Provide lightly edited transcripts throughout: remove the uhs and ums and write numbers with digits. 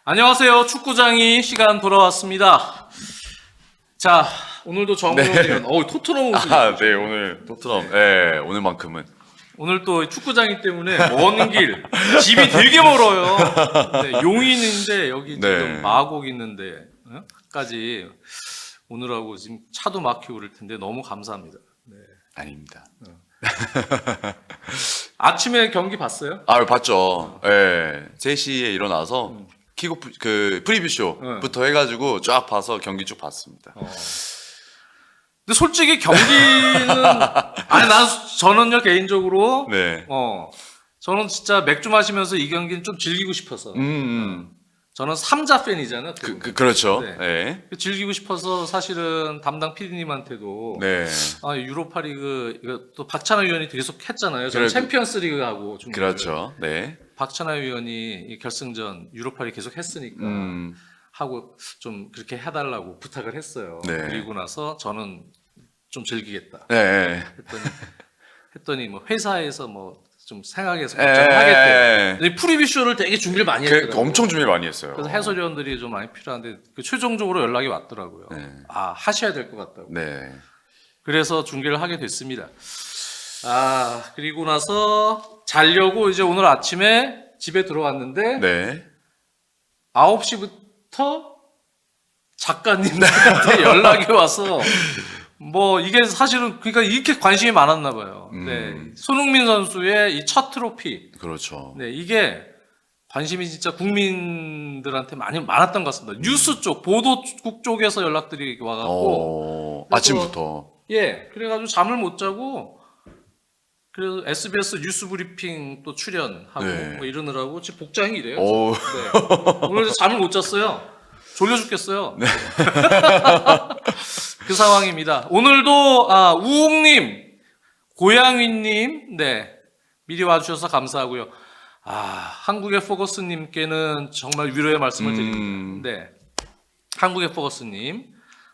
안녕하세요. 축구장이 시간 돌아왔습니다. 자, 오늘도 정우영 의원, 토트넘 오시죠. 네, 오늘 토트넘. 네, 오늘만큼은. 오늘 또 축구장이기 때문에 먼 길, 집이 되게 멀어요. 네, 용인인데 여기 지금 네. 마곡 있는데 까지 오늘하고 지금 차도 막히고 그럴 텐데 너무 감사합니다. 네. 아닙니다. 아침에 경기 봤어요? 봤죠. 네, 3시에 일어나서 킥오프, 프리뷰 쇼부터 해가지고 쫙 봐서 경기 쭉 봤습니다. 근데 솔직히 경기는 저는요 개인적으로 네. 저는 진짜 맥주 마시면서 이 경기는 좀 즐기고 싶어서 저는 삼자 팬이잖아요. 그렇죠. 네. 네. 즐기고 싶어서 사실은 담당 PD님한테도 네. 유로파리그 이거 또 박찬하 위원이 계속 했잖아요. 저는 챔피언스리그하고 좀 그렇죠. 네. 박찬하 위원이 이 결승전 유로파리 계속 했으니까 하고 좀 그렇게 해달라고 부탁을 했어요. 네. 그리고 나서 저는 좀 즐기겠다. 네. 했더니 뭐 회사에서 뭐 좀 생각해서 하겠대요. 프리뷰 쇼를 되게 준비를 많이 했더라고요. 엄청 준비 많이 했어요. 그래서 해설위원들이 좀 많이 필요한데 최종적으로 연락이 왔더라고요. 네. 하셔야 될 것 같다고. 네. 그래서 중계를 하게 됐습니다. 그리고 나서 자려고 이제 오늘 아침에 집에 들어왔는데 네. 9시부터 작가님한테 연락이 와서 뭐 이게 사실은 그러니까 이렇게 관심이 많았나 봐요. 네. 손흥민 선수의 이 첫 트로피. 그렇죠. 네, 이게 관심이 진짜 국민들한테 많이 많았던 것 같습니다. 뉴스 쪽, 보도국 쪽에서 연락들이 와갖고 아침부터. 예, 그래가지고 잠을 못 자고 그래서 SBS 뉴스 브리핑 또 출연하고 네. 뭐 이러느라고 지금 복장이 이래요. 오. 네. 오늘 잠을 못 잤어요. 졸려 죽겠어요. 네. 그 상황입니다. 오늘도 우웅님, 고양이님, 네 미리 와주셔서 감사하고요. 한국의 포거스님께는 정말 위로의 말씀을 드립니다. 네, 한국의 포거스님.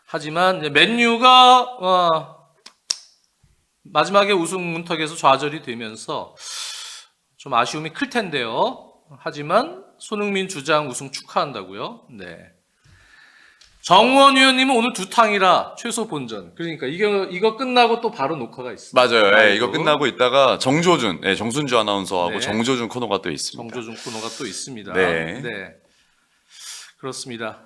하지만 이제 맨유가 마지막에 우승 문턱에서 좌절이 되면서 좀 아쉬움이 클 텐데요. 하지만 손흥민 주장 우승 축하한다고요. 네. 정우원 위원님은 오늘 2탕이라 최소 본전. 그러니까 이거 끝나고 또 바로 녹화가 있어요. 맞아요. 네, 이거 끝나고 있다가 정조준, 정순주 아나운서하고 네. 정조준 코너가 또 있습니다. 정조준 코너가 또 있습니다. 네. 네. 그렇습니다.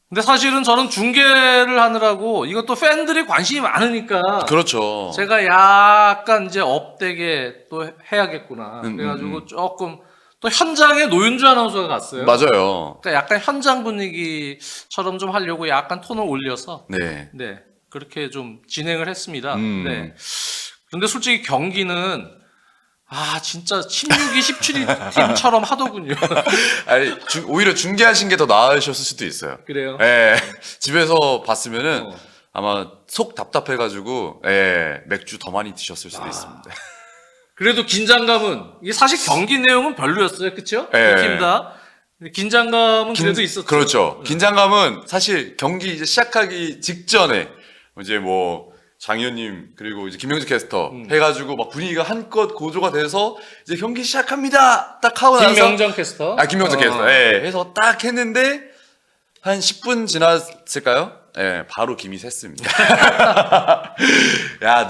근데 사실은 저는 중계를 하느라고 이것도 팬들이 관심이 많으니까 그렇죠. 제가 약간 이제 업되게 또 해야겠구나. 그래가지고 조금 또 현장에 노윤주 아나운서가 갔어요. 맞아요. 그러니까 약간 현장 분위기처럼 좀 하려고 약간 톤을 올려서 네. 네 그렇게 좀 진행을 했습니다. 네. 그런데 솔직히 경기는 진짜 16위, 17위 팀처럼 하더군요. 아니, 오히려 중계하신 게 더 나으셨을 수도 있어요. 그래요? 네. 집에서 봤으면은 아마 속 답답해가지고 맥주 더 많이 드셨을 수도 있습니다. 그래도 긴장감은 이게 사실 경기 내용은 별로였어요, 그렇죠? 네. 두 팀 다. 긴장감은 그래도 있었죠. 그렇죠. 긴장감은 사실 경기 이제 시작하기 직전에 이제 뭐 장의원님 그리고 이제 김명주 캐스터 해가지고 막 분위기가 한껏 고조가 돼서 이제 경기 시작합니다. 딱 하고 나서 김명정 캐스터. 김명주 캐스터. 해서 딱 했는데 한 10분 지났을까요? 바로 김이 샜습니다. 야,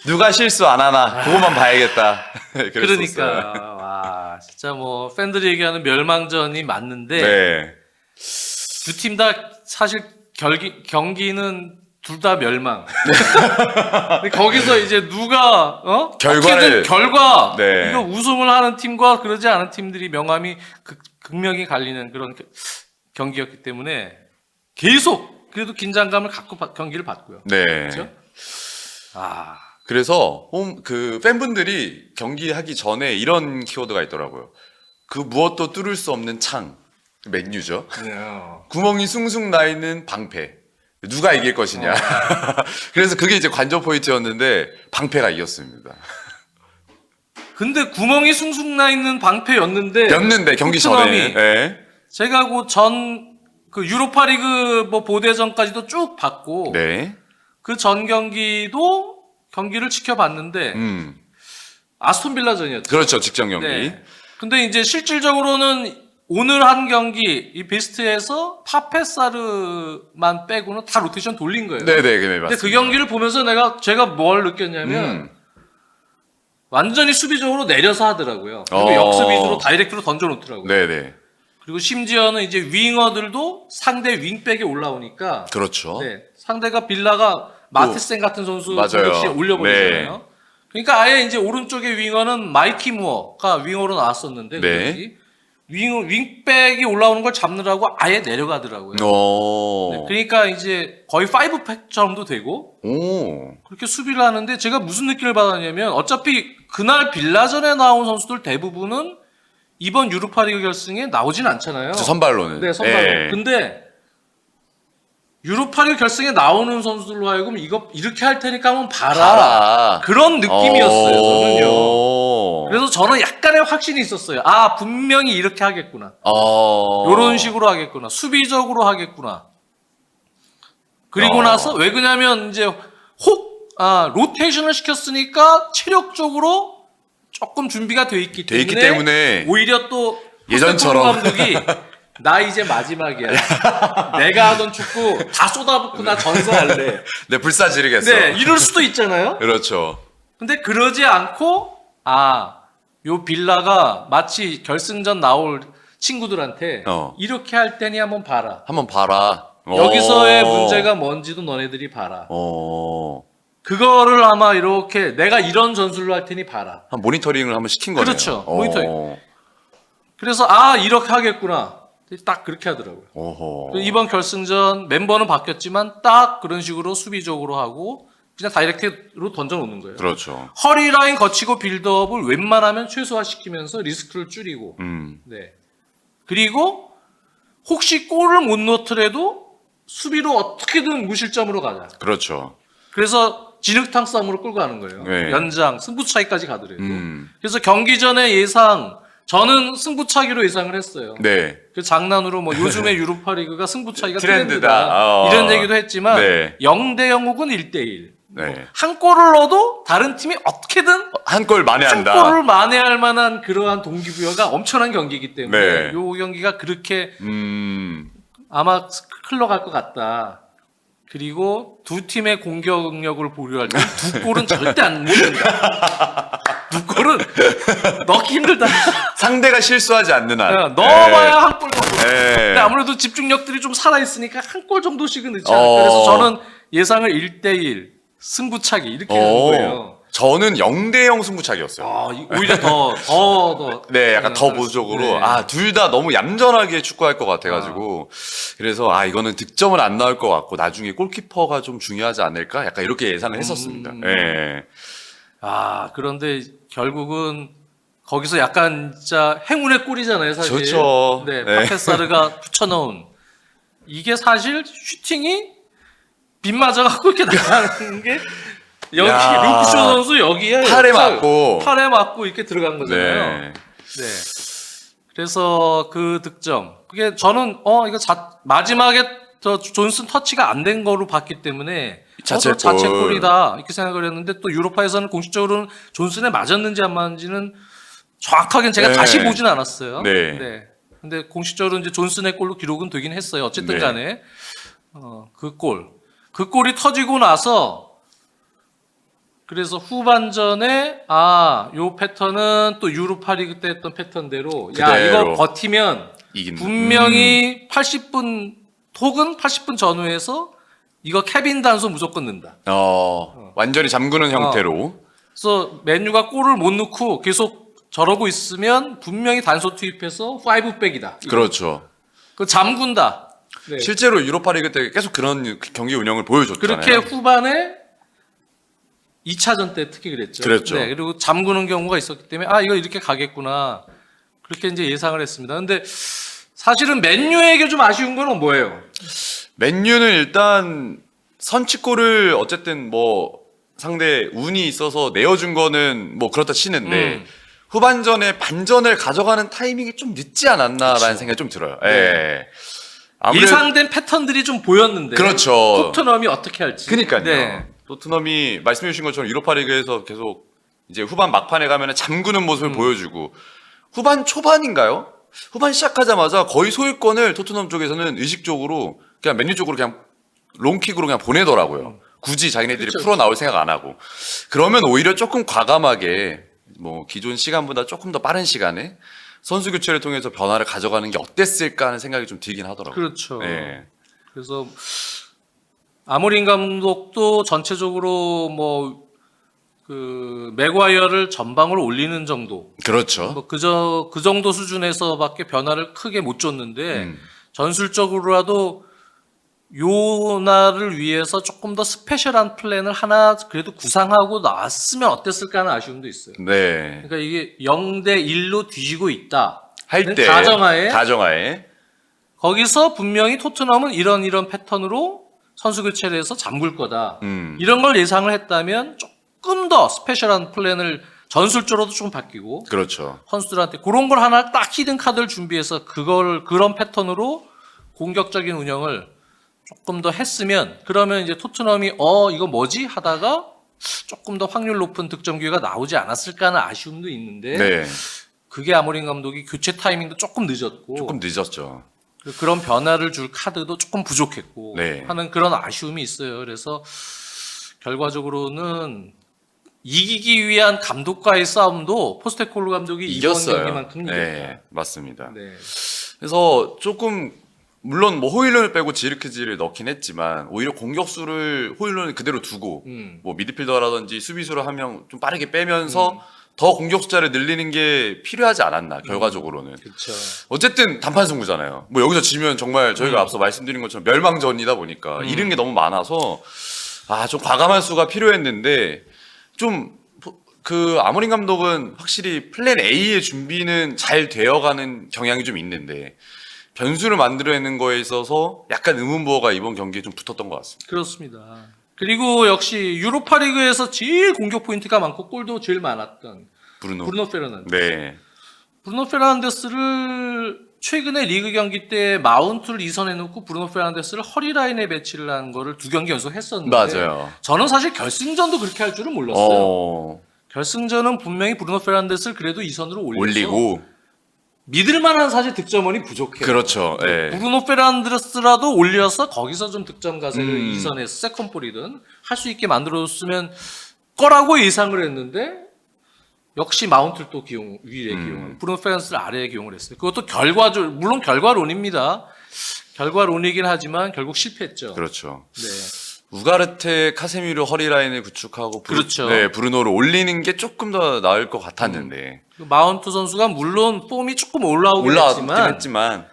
누가 실수 안 하나, 그것만 봐야겠다. 그러니까, 진짜 뭐, 팬들이 얘기하는 멸망전이 맞는데, 네. 두 팀 다 사실 경기는 둘 다 멸망. 근데 거기서 이제 누가, 결과, 네. 이거 우승을 하는 팀과 그러지 않은 팀들이 명암이 극명히 갈리는 그런 경기였기 때문에 계속 그래도 긴장감을 갖고 경기를 봤고요. 네. 그렇죠? 그래서 팬분들이 경기하기 전에 이런 키워드가 있더라고요. 그 무엇도 뚫을 수 없는 창, 맨유죠. 구멍이 숭숭 나 있는 방패. 누가 이길 것이냐. 그래서 그게 이제 관전 포인트였는데 방패가 이겼습니다. 근데 구멍이 숭숭 나 있는 방패였는데 경기 전에. 네. 제가 그 유로파리그 뭐 보대전까지도 쭉 봤고 네. 그 전 경기를 지켜봤는데 아스톤 빌라전이었죠. 그렇죠. 직전 경기. 네. 근데 이제 실질적으로는 오늘 한 경기 이 베스트에서 파페사르만 빼고는 다 로테이션 돌린 거예요. 네네, 네, 근데 맞습니다. 그 경기를 보면서 제가 뭘 느꼈냐면 완전히 수비적으로 내려서 하더라고요. 그리고 역습 위주로 다이렉트로 던져놓더라고요. 네네. 그리고 심지어는 이제 윙어들도 상대 윙백에 올라오니까 그렇죠. 네, 상대가 빌라가 마테센 같은 선수 맞아요. 공격시에 올려버리잖아요. 네. 그러니까 아예 이제 오른쪽에 윙어는 마이티 무어가 윙어로 나왔었는데 네. 윙백이 올라오는 걸 잡느라고 아예 내려가더라고요. 네, 그러니까 이제 거의 5팩처럼도 되고 오. 그렇게 수비를 하는데 제가 무슨 느낌을 받았냐면 어차피 그날 빌라전에 나온 선수들 대부분은 이번 유로파리그 결승에 나오진 않잖아요. 선발로는. 네, 선발로. 네. 근데 유로파리그 결승에 나오는 선수들로 하여금 이거 이렇게 할 테니까 한번 봐라. 그런 느낌이었어요, 저는요. 그래서 저는 약간의 확신이 있었어요. 아, 분명히 이렇게 하겠구나. 이런 식으로 하겠구나. 수비적으로 하겠구나. 그리고 나서 왜 그러냐면 이제 로테이션을 시켰으니까 체력적으로 조금 준비가 돼 있기 때문에 오히려 또 예전처럼 감독이 나 이제 마지막이야. 내가 하던 축구 다 쏟아붓고 나 전사할래. 네, 불사지르겠어. 네, 이럴 수도 있잖아요. 그렇죠. 근데 그러지 않고 요 빌라가 마치 결승전 나올 친구들한테 이렇게 할 테니 한번 봐라. 한번 봐라. 여기서의 문제가 뭔지도 너네들이 봐라. 그거를 아마 이렇게 내가 이런 전술로 할 테니 봐라. 한 모니터링을 한번 시킨 거네요. 그렇죠. 모니터링. 그래서 이렇게 하겠구나. 딱 그렇게 하더라고요. 이번 결승전 멤버는 바뀌었지만 딱 그런 식으로 수비적으로 하고 그냥 다이렉트로 던져놓는 거예요. 그렇죠. 허리라인 거치고 빌드업을 웬만하면 최소화시키면서 리스크를 줄이고 네. 그리고 혹시 골을 못 넣더라도 수비로 어떻게든 무실점으로 가자. 그렇죠. 그래서 진흙탕 싸움으로 끌고 가는 거예요. 네. 연장, 승부차기까지 가더라도. 그래서 경기 전에 저는 승부차기로 예상을 했어요. 네. 그 장난으로 뭐 요즘의 유로파리그가 승부차기가 트렌드다. 트렌드다. 이런 얘기도 했지만 네. 0대0 혹은 1대1. 네. 한 골을 넣어도 다른 팀이 어떻게든 한 골 만회한다. 한 골을 만회할 만한 그러한 동기부여가 엄청난 경기이기 때문에 네. 요 경기가 그렇게 아마 흘러갈 것 같다. 그리고 두 팀의 공격력을 보류할 때 두 골은 절대 안 넣는다. 두 골은 넣기 힘들다. 상대가 실수하지 않는 한. 넣어봐야 한 골 정도. 네. 근데 아무래도 집중력들이 좀 살아있으니까 한 골 정도씩은 넣지 않을까. 그래서 저는 예상을 1대1 승부차기 이렇게 하는 거예요. 저는 0대0 승부차기였어요. 오히려 더. 네, 약간 더 보수적으로. 네. 둘 다 너무 얌전하게 축구할 것 같아가지고. 그래서, 이거는 득점은 안 나올 것 같고, 나중에 골키퍼가 좀 중요하지 않을까? 약간 이렇게 예상을 했었습니다. 네. 그런데 결국은 거기서 약간 진짜 행운의 골이잖아요, 사실. 그렇죠. 네, 네. 파페사르가 붙여넣은. 이게 사실 슈팅이 빗 맞아갖고 이렇게 나가는 게 여기 루크쇼 선수 여기에 팔에 맞고 이렇게 들어간 거잖아요. 네. 네. 그래서 그 득점. 그게 저는 이거 마지막에 저 존슨 터치가 안 된 거로 봤기 때문에 자책골이다 이렇게 생각을 했는데 또 유로파에서는 공식적으로는 존슨에 맞았는지 안 맞았는지는 정확하게는 제가 다시 보진 않았어요. 네. 근데 공식적으로 이제 존슨의 골로 기록은 되긴 했어요. 어쨌든 간에 그 골이 터지고 나서 그래서 후반전에 요 패턴은 또 유로파리그 때 했던 패턴대로 이거 버티면 분명히 80분 혹은 80분 전후에서 이거 케빈 단소 무조건 넣는다. 완전히 잠그는 형태로. 그래서 맨유가 골을 못 넣고 계속 저러고 있으면 분명히 단소 투입해서 5백이다. 그렇죠. 그 잠군다. 네. 실제로 유로파리그 때 계속 그런 경기 운영을 보여줬잖아요. 그렇게 후반에 2차전 때 특히 그랬죠. 네, 그리고 잠그는 경우가 있었기 때문에 이거 이렇게 가겠구나. 그렇게 이제 예상을 했습니다. 근데 사실은 맨유에게 좀 아쉬운 건 뭐예요? 맨유는 일단 선취골을 어쨌든 뭐 상대 운이 있어서 내어준 거는 뭐 그렇다 치는데 후반전에 반전을 가져가는 타이밍이 좀 늦지 않았나라는 생각이 좀 들어요. 네. 예상된 패턴들이 좀 보였는데. 그렇죠. 토트넘이 어떻게 할지. 그러니까요. 네. 토트넘이 말씀해 주신 것처럼 유로파리그에서 계속 이제 후반 막판에 가면 잠그는 모습을 보여주고 후반 초반인가요? 후반 시작하자마자 거의 소유권을 토트넘 쪽에서는 의식적으로 그냥 맨유 쪽으로 그냥 롱킥으로 그냥 보내더라고요. 굳이 자기네들이 그쵸. 풀어 나올 생각 안 하고. 그러면 오히려 조금 과감하게 뭐 기존 시간보다 조금 더 빠른 시간에 선수 교체를 통해서 변화를 가져가는 게 어땠을까 하는 생각이 좀 들긴 하더라고요. 그렇죠. 네. 그래서 아모린 감독도 전체적으로 뭐 그 맥과이어를 전방으로 올리는 정도, 그렇죠. 뭐 그 정도 수준에서밖에 변화를 크게 못 줬는데 음. 전술적으로라도 요나를 위해서 조금 더 스페셜한 플랜을 하나 그래도 구상하고 나왔으면 어땠을까 하는 아쉬움도 있어요. 네. 그러니까 이게 0대 1로 뒤지고 있다. 할 때 가정하에 거기서 분명히 토트넘은 이런 패턴으로 선수 교체를 해서 잠글 거다. 음. 이런 걸 예상을 했다면 조금 더 스페셜한 플랜을 전술적으로도 좀 바뀌고 그렇죠. 선수들한테 그런 걸 하나 딱 히든 카드를 준비해서 그런 패턴으로 공격적인 운영을 조금 더 했으면 그러면 이제 토트넘이 이거 뭐지 하다가 조금 더 확률 높은 득점 기회가 나오지 않았을까 하는 아쉬움도 있는데 네. 그게 아모린 감독이 교체 타이밍도 조금 늦었고 조금 늦었죠. 그런 변화를 줄 카드도 조금 부족했고 네. 하는 그런 아쉬움이 있어요. 그래서 결과적으로는 이기기 위한 감독과의 싸움도 포스테코글루 감독이 이번 이겼어요. 경기만큼 이겼다. 네, 맞습니다. 네. 그래서 조금 물론 뭐 호일런을 빼고 지르크지를 넣긴 했지만 오히려 공격수를 호일런을 그대로 두고 뭐 미드필더라든지 수비수를 한 명 좀 빠르게 빼면서 더 공격 숫자를 늘리는 게 필요하지 않았나 결과적으로는. 그렇죠. 어쨌든 단판 승부잖아요. 뭐 여기서 지면 정말 저희가 앞서 말씀드린 것처럼 멸망전이다 보니까 잃은 게 너무 많아서 좀 과감한 수가 필요했는데 좀 그 아모린 감독은 확실히 플랜 A의 준비는 잘 되어가는 경향이 좀 있는데 변수를 만들어내는 거에 있어서 약간 의문부호가 이번 경기에 좀 붙었던 것 같습니다. 그렇습니다. 그리고 역시 유로파리그에서 제일 공격 포인트가 많고 골도 제일 많았던 브루노 페르난데스. 네. 브루노 페르난데스를 최근에 리그 경기 때 마운트를 이선해놓고 브루노 페르난데스를 허리라인에 배치를 한 거를 2경기 연속 했었는데 맞아요. 저는 사실 결승전도 그렇게 할 줄은 몰랐어요. 결승전은 분명히 브루노 페르난데스를 그래도 이선으로 올리고 믿을만한 사실 득점원이 부족해요. 그렇죠. 네. 브루노 페르난데스라도 올려서 거기서 좀 득점 가세를 음. 이선해서 세컨볼이든 할 수 있게 만들어줬으면 거라고 예상을 했는데 역시 마운트를 또 위에 기용을 브루노 페르난데스를 아래에 기용을 했어요. 그것도 물론 결과론입니다. 결과론이긴 하지만 결국 실패했죠. 그렇죠. 네. 우가르테, 카세미르 허리라인을 구축하고 그렇죠. 브루노를 올리는 게 조금 더 나을 것 같았는데 마운트 선수가 물론 폼이 조금 올라오긴 했지만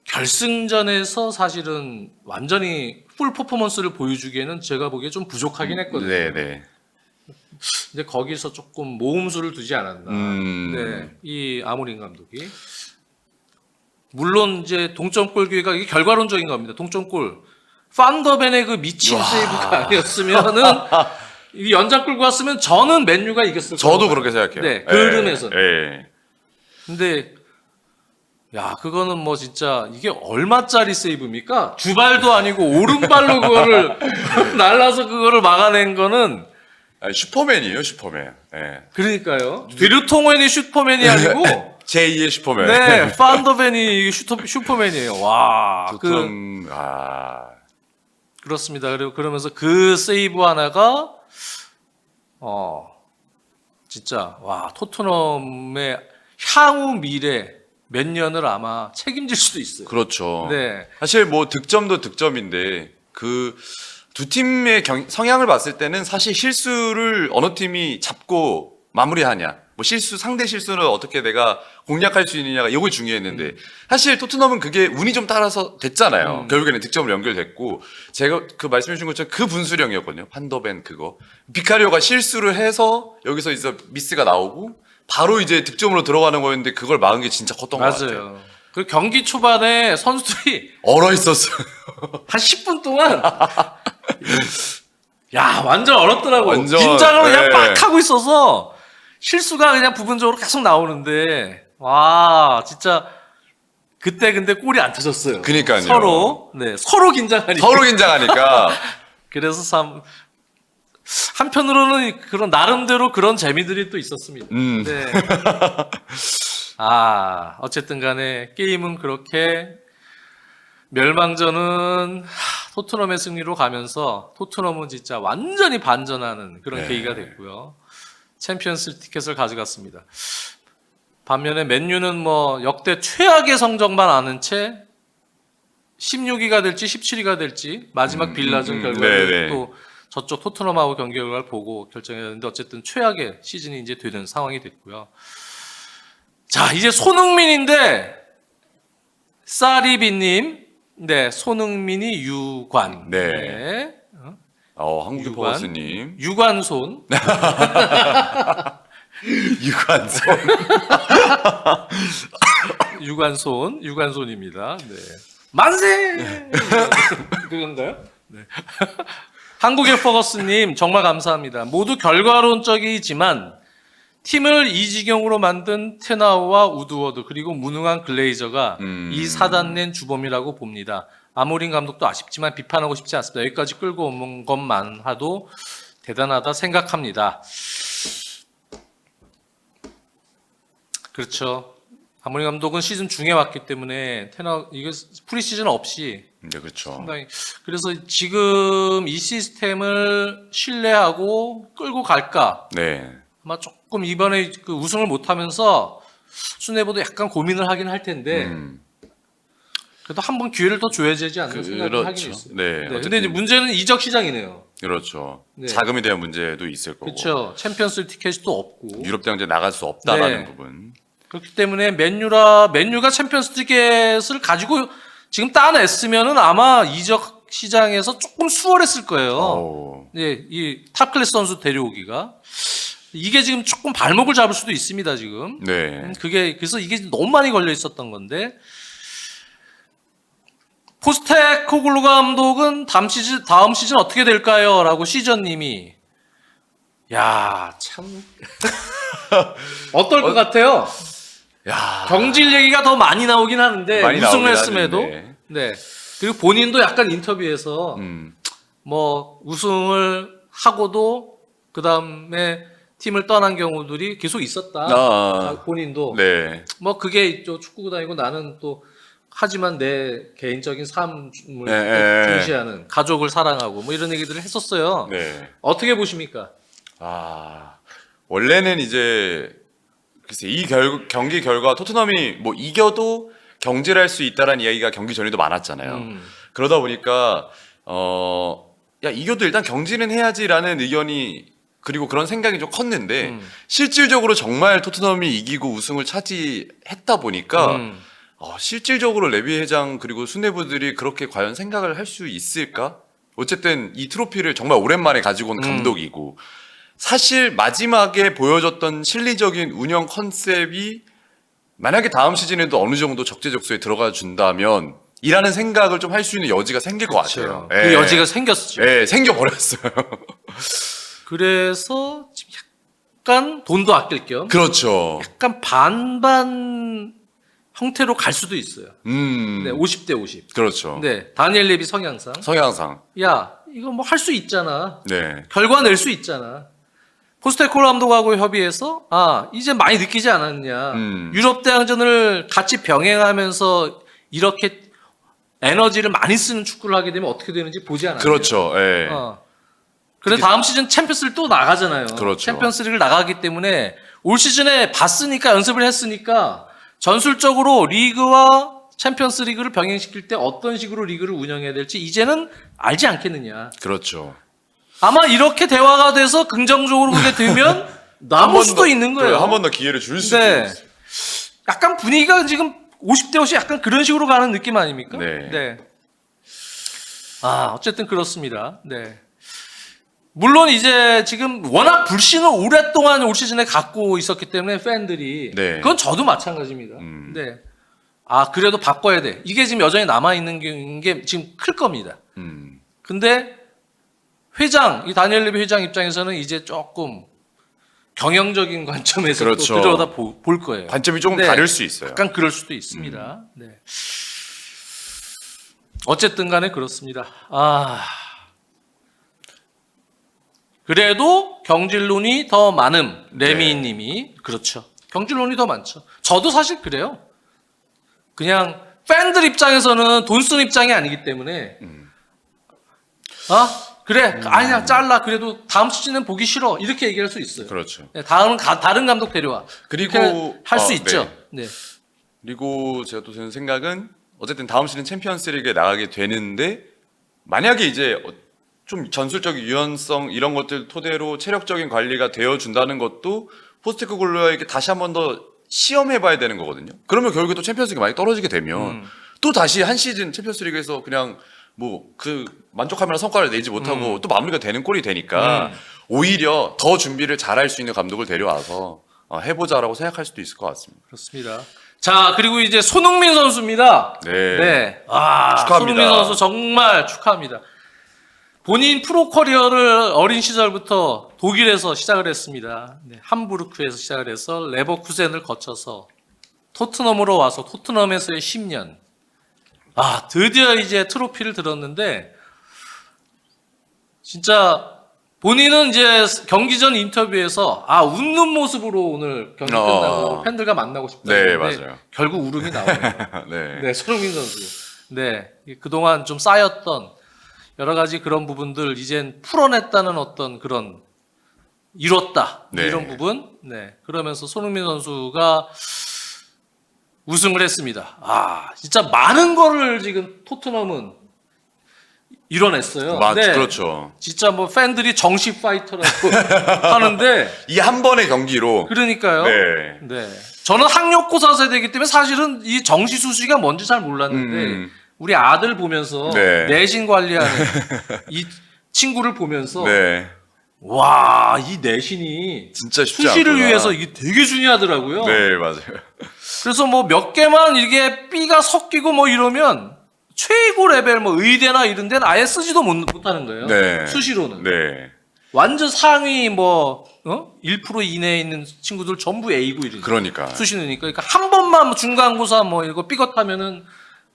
결승전에서 사실은 완전히 풀 퍼포먼스를 보여주기에는 제가 보기에 좀 부족하긴 했거든요. 네네. 근데 거기서 조금 모험수를 두지 않았나. 네, 이 아모린 감독이 물론 이제 동점골 기회가 이게 결과론적인 겁니다. 동점골 판더벤의 그 미친 세이브가 아니었으면은 이 연장 끌고 왔으면 저는 맨유가 이겼을 거예요. 저도 그렇게 생각해요. 네, 그 흐름에서는. 네. 근데 야 그거는 뭐 진짜 이게 얼마짜리 세이브입니까? 주발도 아니고 오른발로 그거를 날라서 그거를 막아낸 거는 슈퍼맨이에요, 슈퍼맨. 네. 그러니까요. 드류통웬이 슈퍼맨이 아니고 제2의 슈퍼맨. 네, 판더벤이 슈퍼맨이에요. 와, 그렇습니다. 그리고 그러면서 그 세이브 하나가 진짜 와 토트넘의 향후 미래 몇 년을 아마 책임질 수도 있어요. 그렇죠. 네, 사실 뭐 득점도 득점인데 그 두 팀의 성향을 봤을 때는 사실 실수를 어느 팀이 잡고 마무리하냐, 뭐 상대 실수를 어떻게 내가 공략할 수 있느냐가 이게 중요했는데 사실 토트넘은 그게 운이 좀 따라서 됐잖아요. 결국에는 득점으로 연결됐고 제가 그 말씀해 주신 것처럼 그 분수령이었거든요. 판더벤 그거 비카리오가 실수를 해서 여기서 이제 미스가 나오고 바로 이제 득점으로 들어가는 거였는데 그걸 막은 게 진짜 컸던 것 같아요. 맞아요. 그 경기 초반에 선수들이 얼어 있었어요. 한 10분 동안 야 완전 얼었더라고요. 완전, 긴장을 그냥 네. 빡 하고 있어서 실수가 그냥 부분적으로 계속 나오는데 와 진짜 그때 근데 골이 안 터졌어요. 그러니까요. 서로 긴장하니까. 서로 긴장하니까 그래서 한편으로는 그런 나름대로 그런 재미들이 또 있었습니다. 네. 어쨌든 간에 게임은 그렇게 멸망전은 토트넘의 승리로 가면서 토트넘은 진짜 완전히 반전하는 그런 네. 계기가 됐고요. 챔피언스 티켓을 가져갔습니다. 반면에 맨유는 뭐 역대 최악의 성적만 아는 채 16위가 될지 17위가 될지 마지막 빌라전 결과를 네네. 또 저쪽 토트넘하고 경기 결과를 보고 결정해야 되는데 어쨌든 최악의 시즌이 이제 되는 상황이 됐고요. 자, 이제 손흥민인데 사리비님, 네, 손흥민이 유관, 네. 한국인 유관. 포커스님. 유관손, 유관성. 유관손입니다. 네. 만세! 그건가요? 네. 한국의 포커스님 정말 감사합니다. 모두 결과론적이지만 팀을 이 지경으로 만든 테나우와 우드워드 그리고 무능한 글레이저가 이 사단 낸 주범이라고 봅니다. 아모린 감독도 아쉽지만 비판하고 싶지 않습니다. 여기까지 끌고 온 것만 하도 대단하다 생각합니다. 그렇죠. 아모린 감독은 시즌 중에 왔기 때문에 이게 프리시즌 없이 네, 그렇죠. 상당히 그래서 지금 이 시스템을 신뢰하고 끌고 갈까? 네. 아마 조금 이번에 그 우승을 못하면서 수뇌보도 약간 고민을 하긴 할 텐데 그래도 한 번 기회를 더 줘야 되지 않나 생각을 하긴 있어요. 네. 근데 이제 문제는 이적 시장이네요. 그렇죠. 네. 자금에 대한 문제도 있을 거고. 그렇죠. 챔피언스 티켓이 또 없고 유럽 대항제 나갈 수 없다라는 네. 부분. 그렇기 때문에 맨유가 챔피언스 티켓을 가지고 지금 따냈으면은 아마 이적 시장에서 조금 수월했을 거예요. 네, 이 탑 클래스 선수 데려오기가 이게 지금 조금 발목을 잡을 수도 있습니다. 지금. 네. 그래서 이게 너무 많이 걸려 있었던 건데 포스테코글루 감독은 다음 시즌 어떻게 될까요? 라고 시전님이 참 어떨 것 같아요? 야. 경질 얘기가 더 많이 나오긴 하는데 많이 우승을 나오긴 했음에도 하는데. 네 그리고 본인도 약간 인터뷰에서 뭐 우승을 하고도 그 다음에 팀을 떠난 경우들이 계속 있었다. 본인도 네. 뭐 그게 또 축구구단이고 나는 또 하지만 내 개인적인 삶을 중시하는 가족을 사랑하고 뭐 이런 얘기들을 했었어요. 네. 어떻게 보십니까? 원래는 이제 글쎄 이 경기 결과 토트넘이 뭐 이겨도 경질할 수 있다라는 이야기가 경기 전에도 많았잖아요. 그러다 보니까 야 이겨도 일단 경질은 해야지라는 의견이 그리고 그런 생각이 좀 컸는데 실질적으로 정말 토트넘이 이기고 우승을 차지했다 보니까 실질적으로 레비 회장 그리고 수뇌부들이 그렇게 과연 생각을 할 수 있을까? 어쨌든 이 트로피를 정말 오랜만에 가지고 온 감독이고 사실 마지막에 보여줬던 실리적인 운영 컨셉이 만약에 다음 시즌에도 어느 정도 적재적소에 들어가 준다면 이라는 생각을 좀 할 수 있는 여지가 생길 것 같아요. 그 여지가 생겼죠. 네, 생겨버렸어요. 그래서 지금 약간 돈도 아낄 겸 그렇죠. 약간 반반 형태로 갈 수도 있어요. 네, 50대 50. 그렇죠. 네, 다니엘 레비 성향상. 야, 이거 뭐 할 수 있잖아. 네. 결과 낼 수 있잖아. 포스테코글루 감독하고 협의해서 이제 많이 느끼지 않았냐. 유럽 대항전을 같이 병행하면서 이렇게 에너지를 많이 쓰는 축구를 하게 되면 어떻게 되는지 보지 않았냐. 그렇죠. 예. 근데 다음 시즌 챔피언스를 또 나가잖아요. 그렇죠. 챔피언스리그를 나가기 때문에 올 시즌에 봤으니까 연습을 했으니까 전술적으로 리그와 챔피언스리그를 병행시킬 때 어떤 식으로 리그를 운영해야 될지 이제는 알지 않겠느냐. 그렇죠. 아마 이렇게 대화가 돼서 긍정적으로 보게 되면 남을 수도 있는 거예요. 한 번 더 기회를 줄 수도 네. 있어요. 약간 분위기가 지금 50대 50 약간 그런 식으로 가는 느낌 아닙니까? 네. 어쨌든 그렇습니다. 네. 물론 이제 지금 워낙 불신을 오랫동안 올 시즌에 갖고 있었기 때문에 팬들이 네. 그건 저도 마찬가지입니다. 네. 그래도 바꿔야 돼. 이게 지금 여전히 남아 있는 게 지금 클 겁니다. 근데 이 다니엘 레비 회장 입장에서는 이제 조금 경영적인 관점에서 그렇죠. 또 들여다 볼 거예요. 관점이 조금 네. 다를 수 있어요. 약간 그럴 수도 있습니다. 네. 어쨌든 간에 그렇습니다. 그래도 경질론이 더 많음. 레미님이 그렇죠. 경질론이 더 많죠. 저도 사실 그래요. 그냥 팬들 입장에서는 돈 쓰는 입장이 아니기 때문에 그래 아니야 잘라 그래도 다음 시즌은 보기 싫어 이렇게 얘기할 수 있어요. 그렇죠. 네, 다른 감독 데려와. 그리고 할 수 있죠. 네. 그리고 제가 또 드는 생각은 어쨌든 다음 시즌 챔피언스리그에 나가게 되는데 만약에 이제 좀 전술적 유연성 이런 것들 토대로 체력적인 관리가 되어 준다는 것도 포스테코글루에게 다시 한 번 더 시험해봐야 되는 거거든요. 그러면 결국에 또 챔피언스리그 많이 떨어지게 되면 또 다시 한 시즌 챔피언스리그에서 그냥 뭐 그 만족할 만한 성과를 내지 못하고 또 마무리가 되는 꼴이 되니까 오히려 더 준비를 잘할 수 있는 감독을 데려와서 해보자라고 생각할 수도 있을 것 같습니다. 그렇습니다. 자 그리고 이제 손흥민 선수입니다. 네. 축하합니다. 손흥민 선수 정말 축하합니다. 본인 프로 커리어를 어린 시절부터 독일에서 시작을 했습니다. 네, 함부르크에서 시작을 해서 레버쿠젠을 거쳐서 토트넘으로 와서 토트넘에서의 10년. 드디어 이제 트로피를 들었는데 진짜 본인은 이제 경기 전 인터뷰에서 웃는 모습으로 오늘 경기 끝나고 팬들과 만나고 싶다. 네, 맞아요. 결국 울음이 나오네요. 네. 네, 손흥민 선수. 네, 그동안 좀 쌓였던 여러 가지 그런 부분들 이젠 풀어냈다는 어떤 그런 이뤘다 네. 이런 부분. 네, 그러면서 손흥민 선수가 우승을 했습니다. 진짜 많은 거를 지금 토트넘은 이뤄냈어요. 네, 그렇죠. 진짜 뭐 팬들이 정식 파이터라고 하는데 이 한 번의 경기로 그러니까요. 네. 네. 저는 학력고사 세대이기 때문에 사실은 이 정시수시가 뭔지 잘 몰랐는데 우리 아들 보면서 네. 내신 관리하는 이 친구를 보면서 네. 와, 이 내신이 진짜 쉽지 수시를 않구나. 위해서 이게 되게 중요하더라고요. 네, 맞아요. 그래서 뭐 몇 개만 이게 B가 섞이고 뭐 이러면 최고 레벨 뭐 의대나 이런 데는 아예 쓰지도 못하는 거예요. 네. 수시로는. 네. 완전 상위 뭐 1% 이내에 있는 친구들 전부 A고 이러니까. 그러니까. 수시니까. 그러니까 한 번만 중간고사 뭐 이거 삐걱하면은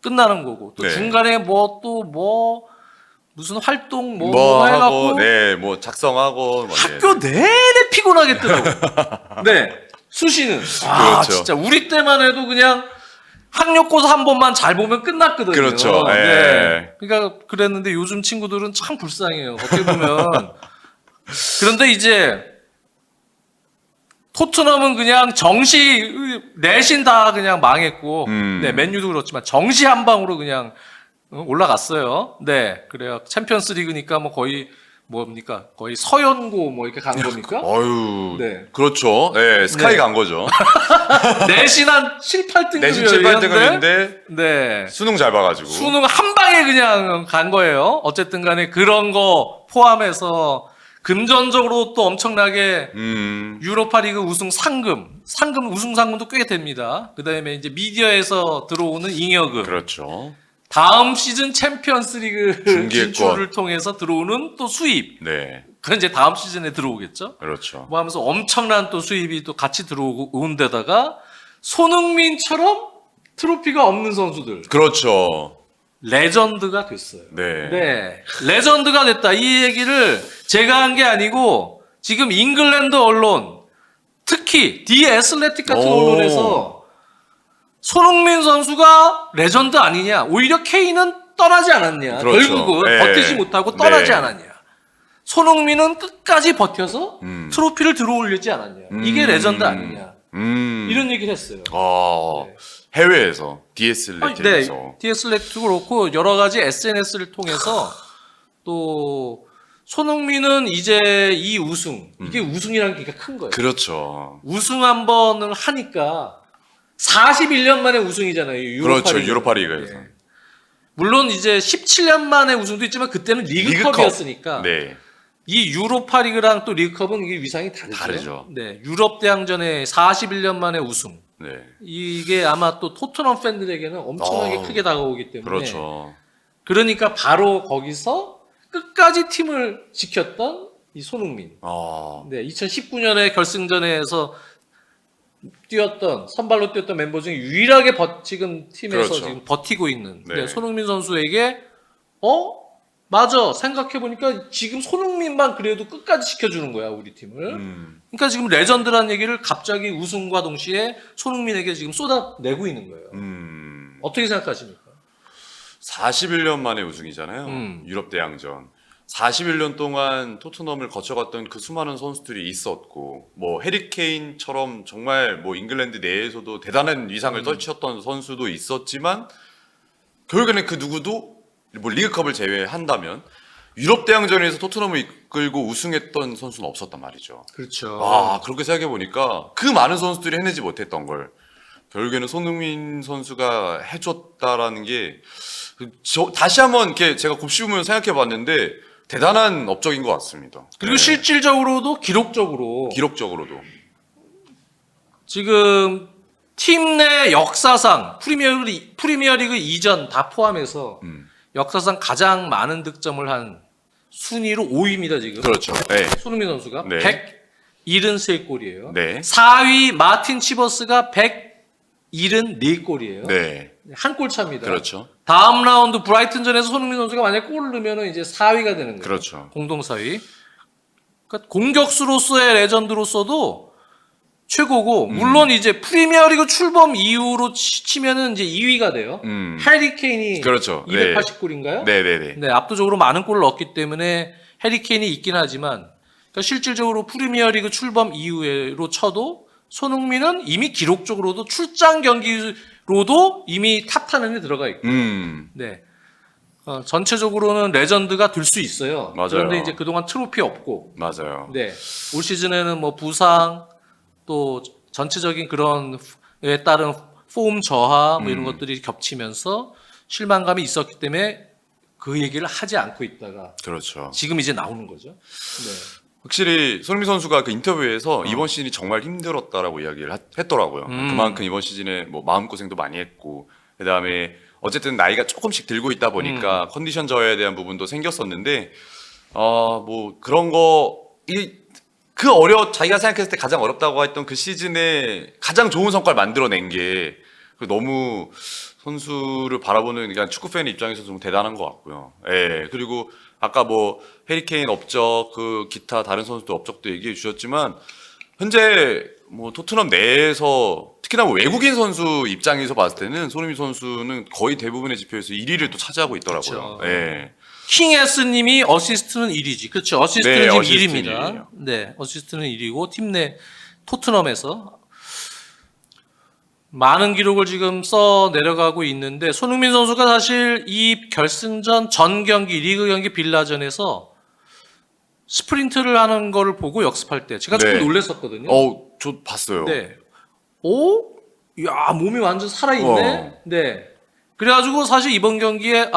끝나는 거고. 또 네. 중간에 뭐 또 뭐 무슨 활동 뭐 해갖고 하고 네, 뭐 작성하고 뭐 학교 내내 피곤하겠더라고. 네. 수시는. 그렇죠. 진짜 우리 때만 해도 그냥 학력고사 한 번만 잘 보면 끝났거든요. 그렇죠. 네. 그러니까 그랬는데 요즘 친구들은 참 불쌍해요. 어떻게 보면. 그런데 이제 토트넘은 그냥 정시 내신 다 그냥 망했고, 네, 맨유도 그렇지만 정시 한 방으로 그냥 올라갔어요. 네, 그래요. 챔피언스 리그니까 뭐 거의 뭡니까? 거의 서연고 뭐 이렇게 간 겁니까? 어유. 네. 그렇죠. 네, 스카이 네. 간 거죠. 내신 한 7, 8등급이었는데 내신 7, 8등급인데 네. 수능 잘 봐가지고. 수능 한 방에 그냥 간 거예요. 어쨌든 간에 그런 거 포함해서 금전적으로 또 엄청나게 유로파리그 우승 상금 우승 상금도 꽤 됩니다. 그다음에 이제 미디어에서 들어오는 잉여금. 그렇죠. 다음 시즌 챔피언스리그 중계권. 진출을 통해서 들어오는 또 수입. 네. 그건 이제 다음 시즌에 들어오겠죠. 그렇죠. 뭐 하면서 엄청난 또 수입이 또 같이 들어온 데다가 손흥민처럼 트로피가 없는 선수들. 그렇죠. 레전드가 됐어요. 네. 네. 레전드가 됐다. 이 얘기를 제가 한 게 아니고 지금 잉글랜드 언론, 특히 디 애슬레틱 같은 오. 언론에서 손흥민 선수가 레전드 아니냐. 오히려 케인은 떠나지 않았냐. 그렇죠. 결국은 네. 버티지 못하고 떠나지 네. 않았냐. 손흥민은 끝까지 버텨서 트로피를 들어올리지 않았냐. 이게 레전드 아니냐. 이런 얘기를 했어요. 네. 해외에서 DSL에서 네, DSL도 그렇고 여러 가지 SNS를 통해서 또 손흥민은 이제 이 우승, 이게 우승이라는 게 큰 거예요. 그렇죠. 우승 한 번을 하니까 41년 만에 우승이잖아요. 그렇죠. 유로파리그에서. 네. 물론 이제 17년 만에 우승도 있지만 그때는 리그컵이었으니까 네. 이 유로파리그랑 또 리그컵은 이게 위상이 다르죠. 네, 유럽 대항전에 41년 만에 우승. 네. 이게 아마 또 토트넘 팬들에게는 엄청나게 크게 다가오기 때문에 그렇죠. 그러니까 바로 거기서 끝까지 팀을 지켰던 이 손흥민. 네, 2019년에 결승전에서 선발로 뛰었던 멤버 중에 유일하게 지금 팀에서 그렇죠. 지금 버티고 있는 네. 손흥민 선수에게 맞아. 생각해보니까 지금 손흥민만 그래도 끝까지 지켜주는 거야, 우리 팀을. 그러니까 지금 레전드라는 얘기를 갑자기 우승과 동시에 손흥민에게 지금 쏟아내고 있는 거예요. 어떻게 생각하십니까? 41년 만에 우승이잖아요. 유럽 대항전. 41년 동안 토트넘을 거쳐갔던 그 수많은 선수들이 있었고, 뭐 해리케인처럼 정말 뭐 잉글랜드 내에서도 대단한 위상을 떨쳤던 선수도 있었지만, 결국에는 그 누구도 뭐 리그컵을 제외한다면 유럽 대항전에서 토트넘을 이끌고 우승했던 선수는 없었단 말이죠. 그렇죠. 아, 그렇게 생각해 보니까 그 많은 선수들이 해내지 못했던 걸 결국에는 손흥민 선수가 해줬다라는 게 다시 한번 이렇게 제가 곱씹으면 생각해 봤는데 대단한 업적인 것 같습니다. 그리고 실질적으로도 기록적으로도 지금 팀 내 역사상 프리미어리그 이전 다 포함해서 역사상 가장 많은 득점을 한 순위로 5위입니다 지금. 그렇죠. 네. 손흥민 선수가 네. 173골이에요. 네. 4위 마틴 치버스가 174골이에요. 네. 한 골 차입니다. 그렇죠. 다음 라운드 브라이튼전에서 손흥민 선수가 만약 골을 넣으면 이제 4위가 되는 거예요. 그렇죠. 공동 4위. 그러니까 공격수로서의 레전드로서도 최고고 물론 이제 프리미어리그 출범 이후로 치면은 이제 2위가 돼요. 해리 케인이 그렇죠. 280골인가요? 네네네. 네, 압도적으로 많은 골을 넣었기 때문에 해리 케인이 있긴 하지만 그러니까 실질적으로 프리미어리그 출범 이후로 쳐도 손흥민은 이미 기록적으로도 출장 경기로도 이미 탑10에 들어가 있고, 네, 전체적으로는 레전드가 될 수 있어요. 맞아요. 그런데 이제 그동안 트로피 없고, 맞아요. 네, 올 시즌에는 뭐 부상 또 전체적인 그런에 따른 폼 저하 뭐 이런 것들이 겹치면서 실망감이 있었기 때문에 그 얘기를 하지 않고 있다가 그렇죠. 지금 이제 나오는 거죠. 네. 확실히 손흥민 선수가 그 인터뷰에서 이번 시즌이 정말 힘들었다라고 이야기를 했더라고요. 그만큼 이번 시즌에 뭐 마음고생도 많이 했고, 그 다음에 어쨌든 나이가 조금씩 들고 있다 보니까 컨디션 저하에 대한 부분도 생겼었는데, 뭐 그런 자기가 생각했을 때 가장 어렵다고 했던 그 시즌에 가장 좋은 성과를 만들어낸 게 너무 선수를 바라보는 그러니까 축구 팬의 입장에서 좀 대단한 것 같고요. 예. 그리고 아까 뭐 해리케인 업적, 그 기타 다른 선수들 업적도 얘기해 주셨지만 현재 뭐 토트넘 내에서 특히나 뭐 외국인 선수 입장에서 봤을 때는 손흥민 선수는 거의 대부분의 지표에서 1위를 또 차지하고 있더라고요. 그렇죠. 예. 킹에스님이 어시스트는 1위지. 그렇죠. 어시스트는 네, 지금 어시스트는 1위입니다. 1위예요. 네, 어시스트는 1위고 팀 내 토트넘에서 많은 기록을 지금 써 내려가고 있는데 손흥민 선수가 사실 이 결승전 전 경기 리그 경기 빌라전에서 스프린트를 하는 거를 보고 역습할 때 제가 조금 네. 놀랐었거든요. 저 봤어요. 네. 오? 야, 몸이 완전 살아있네? 네. 그래가지고 사실 이번 경기에,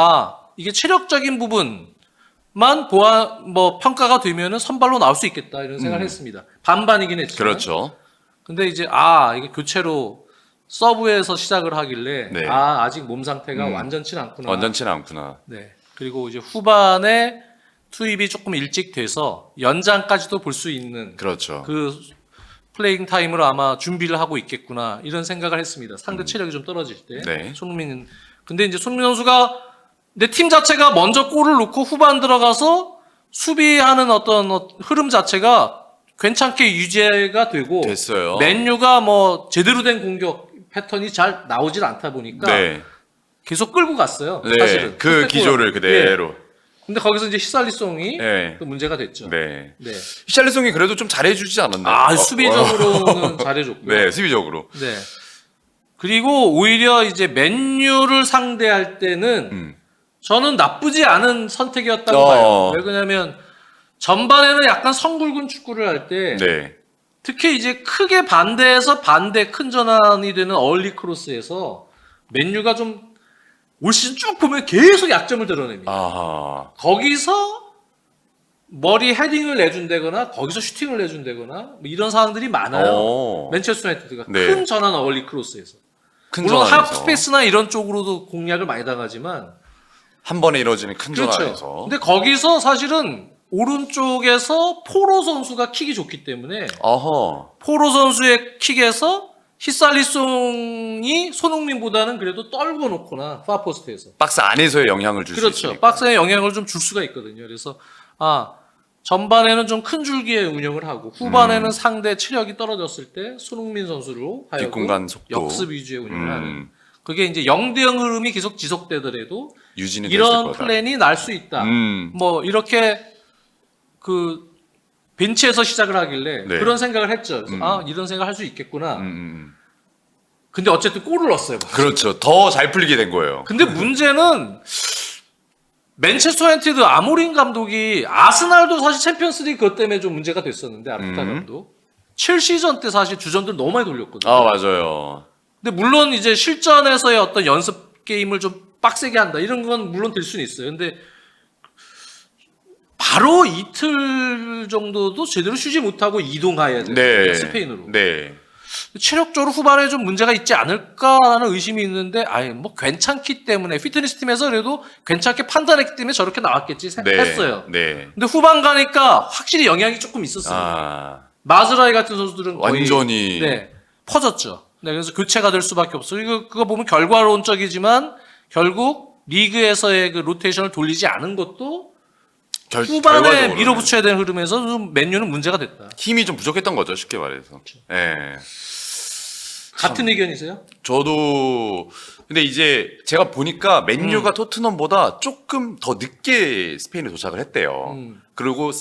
이게 체력적인 부분만 평가가 되면은 선발로 나올 수 있겠다, 이런 생각을 했습니다. 반반이긴 했지만. 그렇죠. 근데 이제, 이게 교체로 서브에서 시작을 하길래, 네. 아직 몸 상태가 완전치는 않구나. 완전치는 않구나. 네. 그리고 이제 후반에 투입이 조금 일찍 돼서 연장까지도 볼 수 있는 그렇죠. 그 플레잉 타임으로 아마 준비를 하고 있겠구나 이런 생각을 했습니다. 상대 체력이 좀 떨어질 때. 네. 손흥민은 근데 이제 손흥민 선수가 내 팀 자체가 먼저 골을 넣고 후반 들어가서 수비하는 어떤 흐름 자체가 괜찮게 유지가 되고 됐어요. 맨유가 뭐 제대로 된 공격 패턴이 잘 나오질 않다 보니까 네. 계속 끌고 갔어요. 네. 사실은 그 기조를 그대로. 예. 근데 거기서 이제 히샬리송이 네. 또 문제가 됐죠. 네. 네. 히샬리송이 그래도 좀 잘해주지 않았나요? 수비적으로는 잘해줬고요. 네, 수비적으로. 네. 그리고 오히려 이제 맨유를 상대할 때는 저는 나쁘지 않은 선택이었다고 봐요. 왜 그러냐면 전반에는 약간 성굵은 축구를 할 때 네. 특히 이제 크게 반대해서 큰 전환이 되는 얼리 크로스에서 맨유가 좀 올 시즌 쭉 보면 계속 약점을 드러냅니다. 아하. 거기서 머리 헤딩을 내준다거나 거기서 슈팅을 내준다거나 뭐 이런 상황들이 많아요. 맨체스터 유나이티드가 네. 큰 전환 얼리 크로스에서. 큰 물론 전환에서. 하프스페이스나 이런 쪽으로도 공략을 많이 당하지만 한 번에 이루어지는 큰 그렇죠. 전환에서. 근데 거기서 사실은 오른쪽에서 포로 선수가 킥이 좋기 때문에 어허. 포로 선수의 킥에서 히살리송이 손흥민보다는 그래도 떨궈 놓거나 파포스트에서 박스 안에서의 영향을 줄 수 그렇죠. 있으니까. 박스에 영향을 좀 줄 수가 있거든요. 그래서 전반에는 좀 큰 줄기에 운영을 하고 후반에는 상대 체력이 떨어졌을 때 손흥민 선수로 뒷공간 하여금 속도. 역습 위주의 운영을 하는. 그게 이제 0대0 흐름이 계속 지속되더라도 유지는 됐을 이런 거다. 플랜이 날 수 있다. 뭐 이렇게 그 벤치에서 시작을 하길래 네. 그런 생각을 했죠. 그래서 이런 생각 할 수 있겠구나. 음. 근데 어쨌든 골을 넣었어요. 그렇죠. 더 잘 풀리게 된 거예요. 근데 문제는 맨체스터 유나이티드 아모린 감독이 아스날도 사실 챔피언스리그 그것 때문에 좀 문제가 됐었는데 아르테타 감독 첼시전 때 사실 주전들 너무 많이 돌렸거든요. 아 맞아요. 근데 물론 이제 실전에서의 어떤 연습 게임을 좀 빡세게 한다 이런 건 물론 될 수는 있어요. 근데 바로 이틀 정도도 제대로 쉬지 못하고 이동해야 돼요. 네. 스페인으로. 네. 체력적으로 후반에 좀 문제가 있지 않을까라는 의심이 있는데 뭐 괜찮기 때문에 피트니스 팀에서 그래도 괜찮게 판단했기 때문에 저렇게 나왔겠지 했어요. 네. 근데 후반 가니까 확실히 영향이 조금 있었습니다. 마즈라이 같은 선수들은 거의 완전히 퍼졌죠. 네, 그래서 교체가 될 수밖에 없어요. 그거 보면 결과론적이지만 결국 리그에서의 그 로테이션을 돌리지 않은 것도 후반에 결과적으로는 밀어붙여야 되는 흐름에서 좀 맨유는 문제가 됐다. 힘이 좀 부족했던 거죠, 쉽게 말해서. 예. 같은 의견이세요? 저도 근데 이제 제가 보니까 맨유가 토트넘보다 조금 더 늦게 스페인에 도착을 했대요. 그리고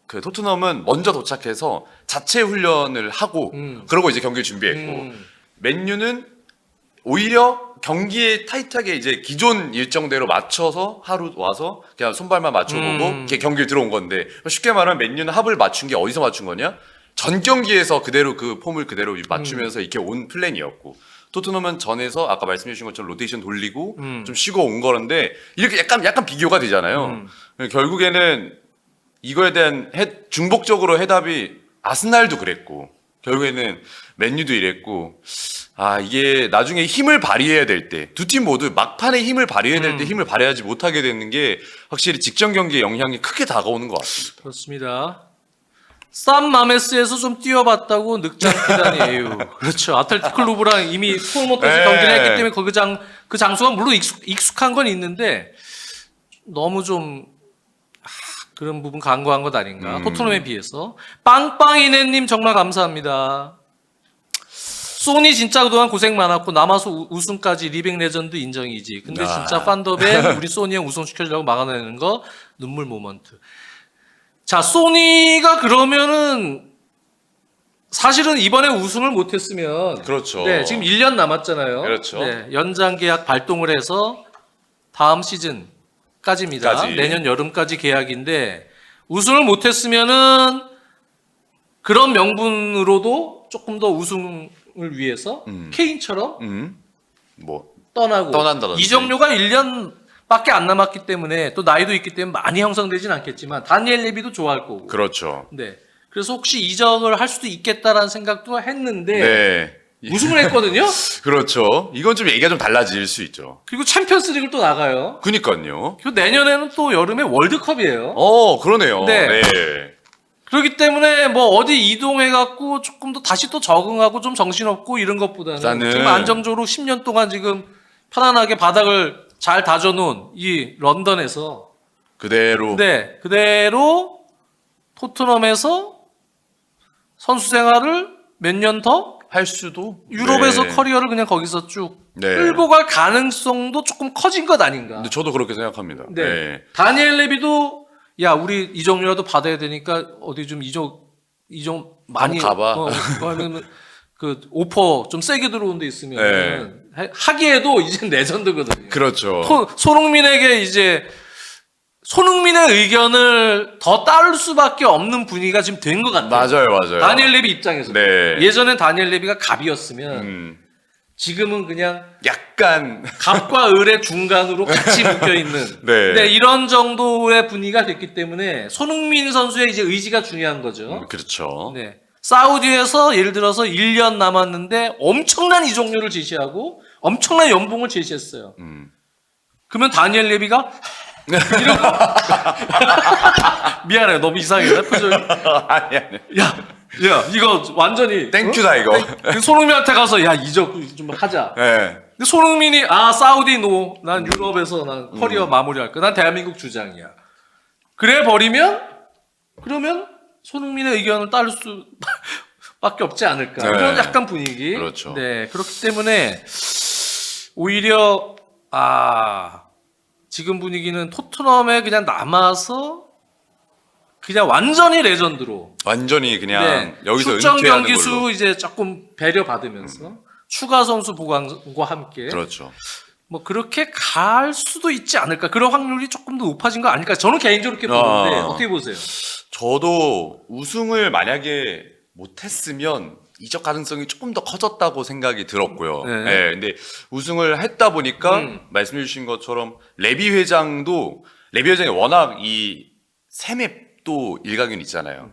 그 토트넘은 먼저 도착해서 자체 훈련을 하고 그러고 이제 경기를 준비했고 맨유는 오히려 경기에 타이트하게 이제 기존 일정대로 맞춰서 하루 와서 그냥 손발만 맞춰보고 이렇게 경기를 들어온 건데 쉽게 말하면 맨유는 합을 맞춘 게 어디서 맞춘 거냐? 전 경기에서 그대로 그 폼을 그대로 맞추면서 이렇게 온 플랜이었고 토트넘은 전에서 아까 말씀해 주신 것처럼 로테이션 돌리고 좀 쉬고 온 거는데 이렇게 약간 비교가 되잖아요. 결국에는 이거에 대한 중복적으로 해답이 아스날도 그랬고 결국에는 맨유도 이랬고 이게 나중에 힘을 발휘해야 될 때 두 팀 모두 막판에 힘을 발휘해야 될 때 힘을 발휘하지 못하게 되는 게 확실히 직전 경기에 영향이 크게 다가오는 것 같습니다. 그렇습니다. 산 마메스에서 좀 뛰어봤다고 늑장 피단이에요. 그렇죠. 아틀레티코 클루브랑 이미 폴모터스 경기를 했기 때문에 그 장소가 물론 익숙한 건 있는데 너무 좀 그런 부분 간과한 것 아닌가. 토트넘에 비해서. 빵빵이네님 정말 감사합니다. 소니 진짜 그동안 고생 많았고 남아서 우승까지 리빙 레전드 인정이지. 근데 진짜 판더벤 우리 소니 형 우승시켜주려고 막아내는 거 눈물 모먼트. 자, 소니가 그러면은 사실은 이번에 우승을 못했으면 그렇죠. 네, 지금 1년 남았잖아요. 그렇죠. 네, 연장 계약 발동을 해서 다음 시즌까지입니다. 내년 여름까지 계약인데 우승을 못했으면은 그런 명분으로도 조금 더 우승을 위해서 케인처럼 뭐 떠난다든지 이정료가 1년밖에 안 남았기 때문에 또 나이도 있기 때문에 많이 형성되진 않겠지만 다니엘 레비도 좋아할 거고. 그렇죠. 네. 그래서 혹시 이적을 할 수도 있겠다라는 생각도 했는데 네. 우승을 했거든요. 그렇죠. 이건 좀 얘기가 좀 달라질 수 있죠. 그리고 챔피언스리그를 또 나가요. 그니까요. 그리고 내년에는 또 여름에 월드컵이에요. 그러네요. 네. 네. 그렇기 때문에 뭐 어디 이동해갖고 조금 더 다시 또 적응하고 좀 정신없고 이런 것보다는 지금 안정적으로 10년 동안 지금 편안하게 바닥을 잘 다져놓은 이 런던에서 그대로 그대로 토트넘에서 선수 생활을 몇 년 더 할 수도 유럽에서 커리어를 그냥 거기서 쭉 네. 끌고 갈 가능성도 조금 커진 것 아닌가. 근데 저도 그렇게 생각합니다. 네. 다니엘 레비도 야 우리 이적료라도 받아야 되니까 어디 좀 이적 많이 가봐. 그 오퍼 좀 세게 들어온 데 있으면 하기에도 이제 레전드거든요. 그렇죠. 손흥민에게 이제 손흥민의 의견을 더 따를 수밖에 없는 분위기가 지금 된 것 같아요. 맞아요. 다니엘 레비 입장에서. 네. 예전엔 다니엘 레비가 갑이었으면 지금은 그냥 약간 갑과 을의 중간으로 같이 묶여 있는. 네, 이런 정도의 분위기가 됐기 때문에 손흥민 선수의 이제 의지가 중요한 거죠. 그렇죠. 네. 사우디에서 예를 들어서 1년 남았는데 엄청난 이적료를 제시하고 엄청난 연봉을 제시했어요. 그러면 다니엘 레비가 미안해요. 너무 이상해요. 표정이. 아니. 야, 야 이거 완전히 땡큐다 이거. 그 손흥민한테 가서 야 이적 좀 하자. 네. 근데 손흥민이 사우디 난 유럽에서 난 커리어 마무리할 거야. 난 대한민국 주장이야. 그래 버리면 그러면 손흥민의 의견을 따를 수밖에 없지 않을까. 네. 이런 약간 분위기. 그렇죠. 네 그렇기 때문에 오히려 지금 분위기는 토트넘에 그냥 남아서 그냥 완전히 레전드로. 완전히 그냥 네, 여기서 출전 은퇴하는 경기 걸로. 수 이제 조금 배려받으면서 추가 선수 보강과 함께 그렇죠. 뭐 그렇게 갈 수도 있지 않을까. 그런 확률이 조금 더 높아진 거 아닐까. 저는 개인적으로 그렇게 보는데 어떻게 보세요? 저도 우승을 만약에 못했으면 이적 가능성이 조금 더 커졌다고 생각이 들었고요. 네. 네, 근데 우승을 했다 보니까 말씀해 주신 것처럼 레비 회장이 워낙 이 셈앱도 일가견 있잖아요.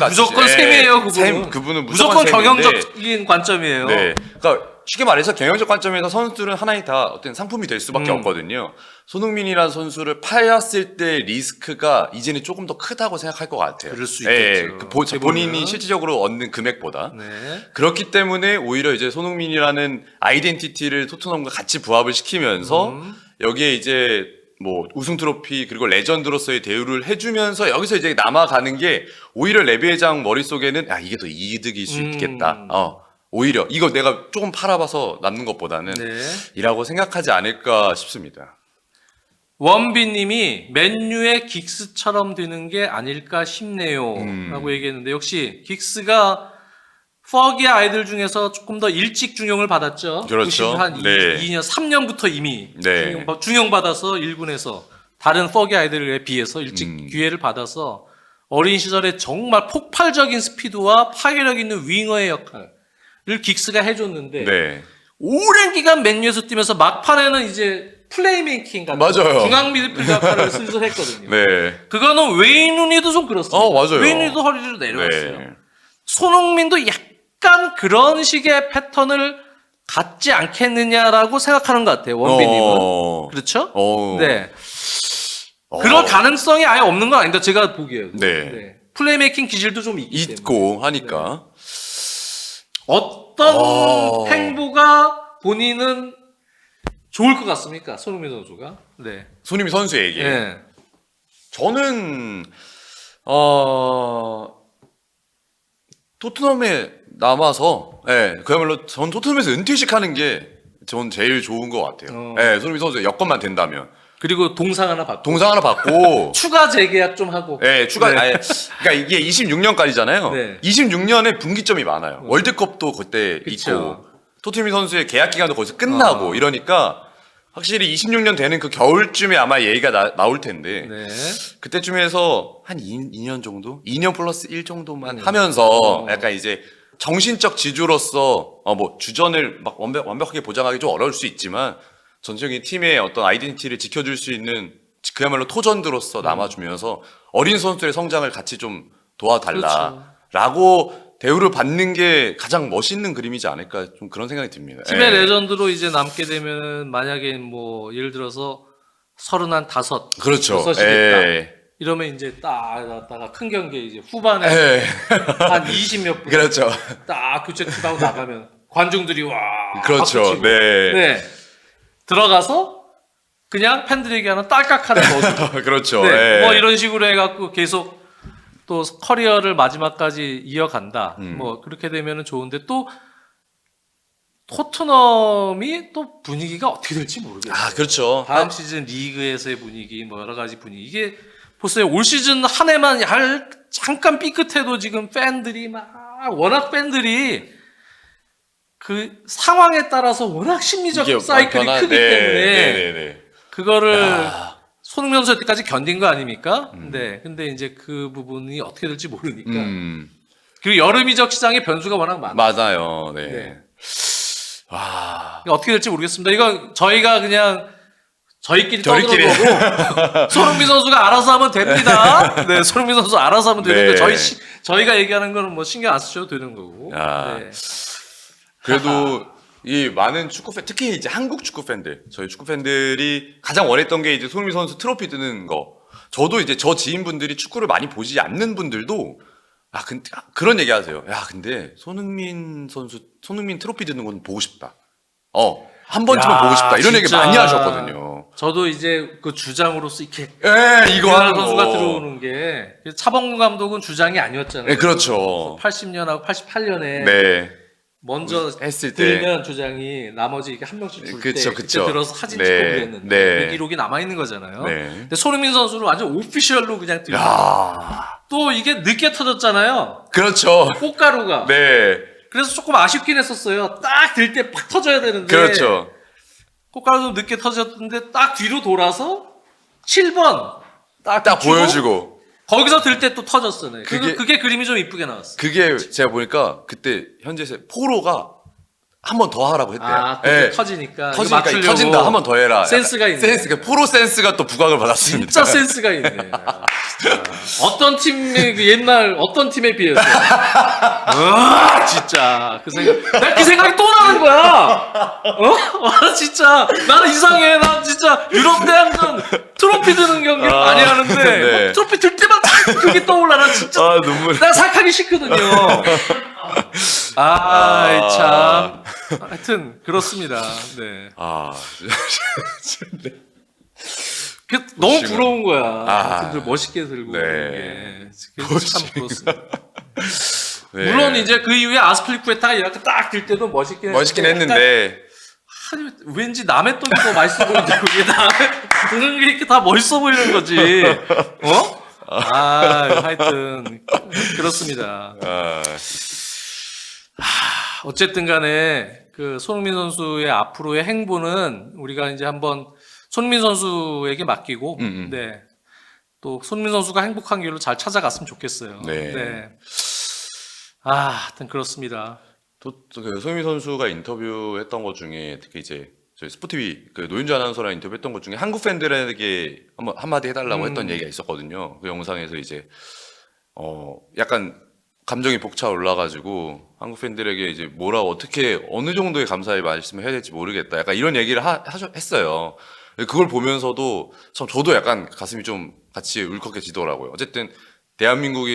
무조건 셈이에요, 그분은. 그분은 무조건 셈인데, 경영적인 관점이에요. 네, 그러니까 쉽게 말해서 경영적 관점에서 선수들은 하나의 다 어떤 상품이 될 수밖에 없거든요. 손흥민이라는 선수를 팔았을 때 리스크가 이제는 조금 더 크다고 생각할 것 같아요. 그럴 수 있겠죠. 본인이 해보면. 실질적으로 얻는 금액보다. 네. 그렇기 때문에 오히려 이제 손흥민이라는 아이덴티티를 토트넘과 같이 부합을 시키면서 여기에 이제 뭐 우승 트로피 그리고 레전드로서의 대우를 해주면서 여기서 이제 남아가는 게 오히려 레비 회장 머릿속에는 이게 더 이득일 수 있겠다. 오히려 이거 내가 조금 팔아봐서 남는 것보다는 네. 이라고 생각하지 않을까 싶습니다. 원빈님이 맨유의 긱스처럼 되는 게 아닐까 싶네요. 라고 얘기했는데 역시 긱스가 퍼기의 아이들 중에서 조금 더 일찍 중용을 받았죠. 그렇죠. 한 네. 2년, 3년부터 이미 네. 중용받아서 1군에서 다른 퍼기 아이들에 비해서 일찍 기회를 받아서 어린 시절에 정말 폭발적인 스피드와 파괴력 있는 윙어의 역할을 긱스가 해줬는데 네. 오랜 기간 맨유에서 뛰면서 막판에는 이제 플레이메이킹 같은 맞아요. 중앙 미드필더 역할을 슬슬 했거든요. 네. 그거는 웨인 루니도 좀 그렇습니다. 맞아요. 웨인 루니도 허리를 내려왔어요. 네. 손흥민도 약간 그런 식의 패턴을 갖지 않겠느냐라고 생각하는 것 같아요. 원빈님은. 그렇죠? 네. 그럴 가능성이 아예 없는 건 아닌데 제가 보기에요. 네. 플레이메이킹 기질도 좀 있기 때문에. 있고 하니까. 어떤 행보가 본인은 좋을 것 같습니까? 손흥민 선수가. 네. 손흥민 선수에게. 네. 저는 토트넘에 남아서 그야말로 전 토트넘에서 은퇴식 하는 게 전 제일 좋은 것 같아요. 손흥민 선수 여건만 된다면 그리고 동상 하나 받고. 동상 하나 받고 추가 재계약 좀 하고. 추가 그러니까 이게 26년까지잖아요. 네. 26년에 분기점이 많아요. 월드컵도 그때 그쵸. 있고 토트넘 선수의 계약 기간도 거기서 끝나고 이러니까 확실히 26년 되는 그 겨울쯤에 아마 얘기가 나올 텐데 네. 그때쯤에서 한 2년 정도? 2년 플러스 1 정도만 하면서 약간 이제 정신적 지주로서 뭐 주전을 막 완벽하게 보장하기 좀 어려울 수 있지만 전적인 팀의 어떤 아이덴티티를 지켜줄 수 있는 그야말로 토전드로서 남아주면서 어린 선수들의 성장을 같이 좀 도와달라라고 대우를 받는 게 가장 멋있는 그림이지 않을까 좀 그런 생각이 듭니다. 팀의 레전드로 이제 남게 되면 만약에 뭐 예를 들어서 35, 그렇죠. 6이 됐다. 이러면 이제 딱 나다가 큰 경기에 이제 후반에 한 20몇 분 그렇죠. 딱 교체 투하고 나가면 관중들이 와 그렇죠. 박수 치고. 네. 들어가서 그냥 팬들에게 하는 딸깍하는 모습. 그렇죠. 네. 뭐 이런 식으로 해갖고 계속 또 커리어를 마지막까지 이어간다. 뭐 그렇게 되면은 좋은데 또 토트넘이 또 분위기가 어떻게 될지 모르겠어요. 그렇죠. 다음 시즌 리그에서의 분위기, 뭐 여러 가지 분위기. 이게 보세요. 올 시즌 한 해만 잠깐 삐끗해도 지금 팬들이 워낙 팬들이 그 상황에 따라서 워낙 심리적 사이클이 크기 때문에 그거를 손흥민 선수 때까지 견딘 거 아닙니까? 네. 근데 이제 그 부분이 어떻게 될지 모르니까. 그리고 여름 이적 시장의 변수가 워낙 많아요. 맞아요. 네. 네. 어떻게 될지 모르겠습니다. 이건 저희가 그냥 저희끼리 떠드는 거고 손흥민 선수가 알아서 하면 됩니다. 네, 손흥민 선수 알아서 하면 되는데 저희가 얘기하는 거는 뭐 신경 안 쓰셔도 되는 거고. 네. 그래도 이 많은 축구 팬, 특히 이제 한국 축구 팬들, 저희 축구 팬들이 가장 원했던 게 이제 손흥민 선수 트로피 드는 거. 저도 이제 저 지인분들이 축구를 많이 보지 않는 분들도 그런 얘기 하세요. 야, 근데 손흥민 트로피 드는 건 보고 싶다. 한 번쯤은 야, 보고 싶다. 이런 얘기 진짜. 많이 하셨거든요. 저도 이제 그 주장으로서 이렇게 이거 이완 하는 선수가 거. 들어오는 게 차범근 감독은 주장이 아니었잖아요. 그렇죠. 80년하고 88년에 네. 먼저 했을 때. 들면 주장이 나머지 이렇게 한 명씩 줄 때 그쵸, 그때 그쵸. 들어서 사진 네, 찍고 그랬는데 네. 그 기록이 남아 있는 거잖아요. 네. 근데 손흥민 선수는 완전 오피셜로 그냥 들고 야, 또 이게 늦게 터졌잖아요. 그렇죠. 꽃가루가. 네. 그래서 조금 아쉽긴 했었어요. 딱 들 때 팍 터져야 되는데 그렇죠. 꽃가루도 늦게 터졌는데 딱 뒤로 돌아서 7번 딱 주고 보여주고. 거기서 들 때 또 터졌어요. 그게- 그게 그림이 좀 이쁘게 나왔어. 그게 제가 보니까 그때 현지에서 포로가 한 번 더 하라고 했대요. 아, 그때 터지니까. 이거 터지니까 맞추려고 터진다. 한 번 더 해라. 센스가 있네. 센스가 포로 센스가 또 부각을 받았습니다. 진짜 센스가 있네. 진짜. 어떤 팀의 옛날 어떤 팀에 비해서 진짜 그 생각 나 그 생각이 또 나는 거야. 진짜 나는 이상해. 나 진짜 유럽 대항전 트로피 드는 경기를 많이 하는데 네. 뭐 트로피 들 때마다 그게 떠올라. 나 진짜 눈물. 나 생각하기 싫거든요. 참. 하여튼 그렇습니다. 네. 너무 멋지구나. 부러운 거야. 근데 아. 멋있게 들고 네. 그런 게. 그래서 참 부럽습니다. 네. 물론 이제 그 이후에 아스플리쿠에타가 이렇게 딱 들 때도 멋있긴 했는데 약간, 왠지 남의 떡이 더 맛있어 보인다고 이게 남의 드는 게 이렇게 다 멋있어 보이는 거지. 하여튼 그렇습니다. 어쨌든 간에 그 손흥민 선수의 앞으로의 행보는 우리가 이제 한번 손흥민 선수에게 맡기고 네. 또 손흥민 선수가 행복한 길로 잘 찾아갔으면 좋겠어요. 네. 하여튼 그렇습니다. 그 손흥민 선수가 인터뷰했던 것 중에 특히 이제 저희 스포티비 그 노윤주 아나운서랑 인터뷰했던 것 중에 한국 팬들에게 한마디 해달라고 했던 얘기가 있었거든요. 그 영상에서 이제 약간 감정이 벅차 올라가지고 한국 팬들에게 이제 어떻게 어느 정도의 감사의 말씀을 해야 될지 모르겠다. 약간 이런 얘기를 했어요. 그걸 보면서도 참 저도 약간 가슴이 좀 같이 울컥해지더라고요. 어쨌든 대한민국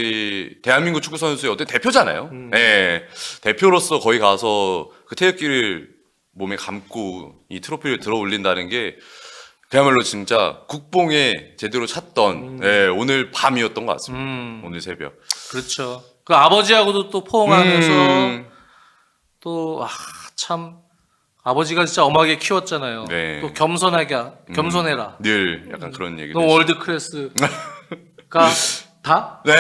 축구 선수의 어떤 대표잖아요. 네. 대표로서 거기 가서 그 태극기를 몸에 감고 이 트로피를 들어 올린다는 게 그야말로 진짜 국뽕에 제대로 찼던 오늘 밤이었던 것 같습니다. 오늘 새벽. 그렇죠. 그 아버지하고도 또 포옹하면서 또 참 아버지가 진짜 엄하게 키웠잖아요. 네. 또 겸손해라. 늘 약간 그런 얘기도 너 월드 클래스가 다? 네.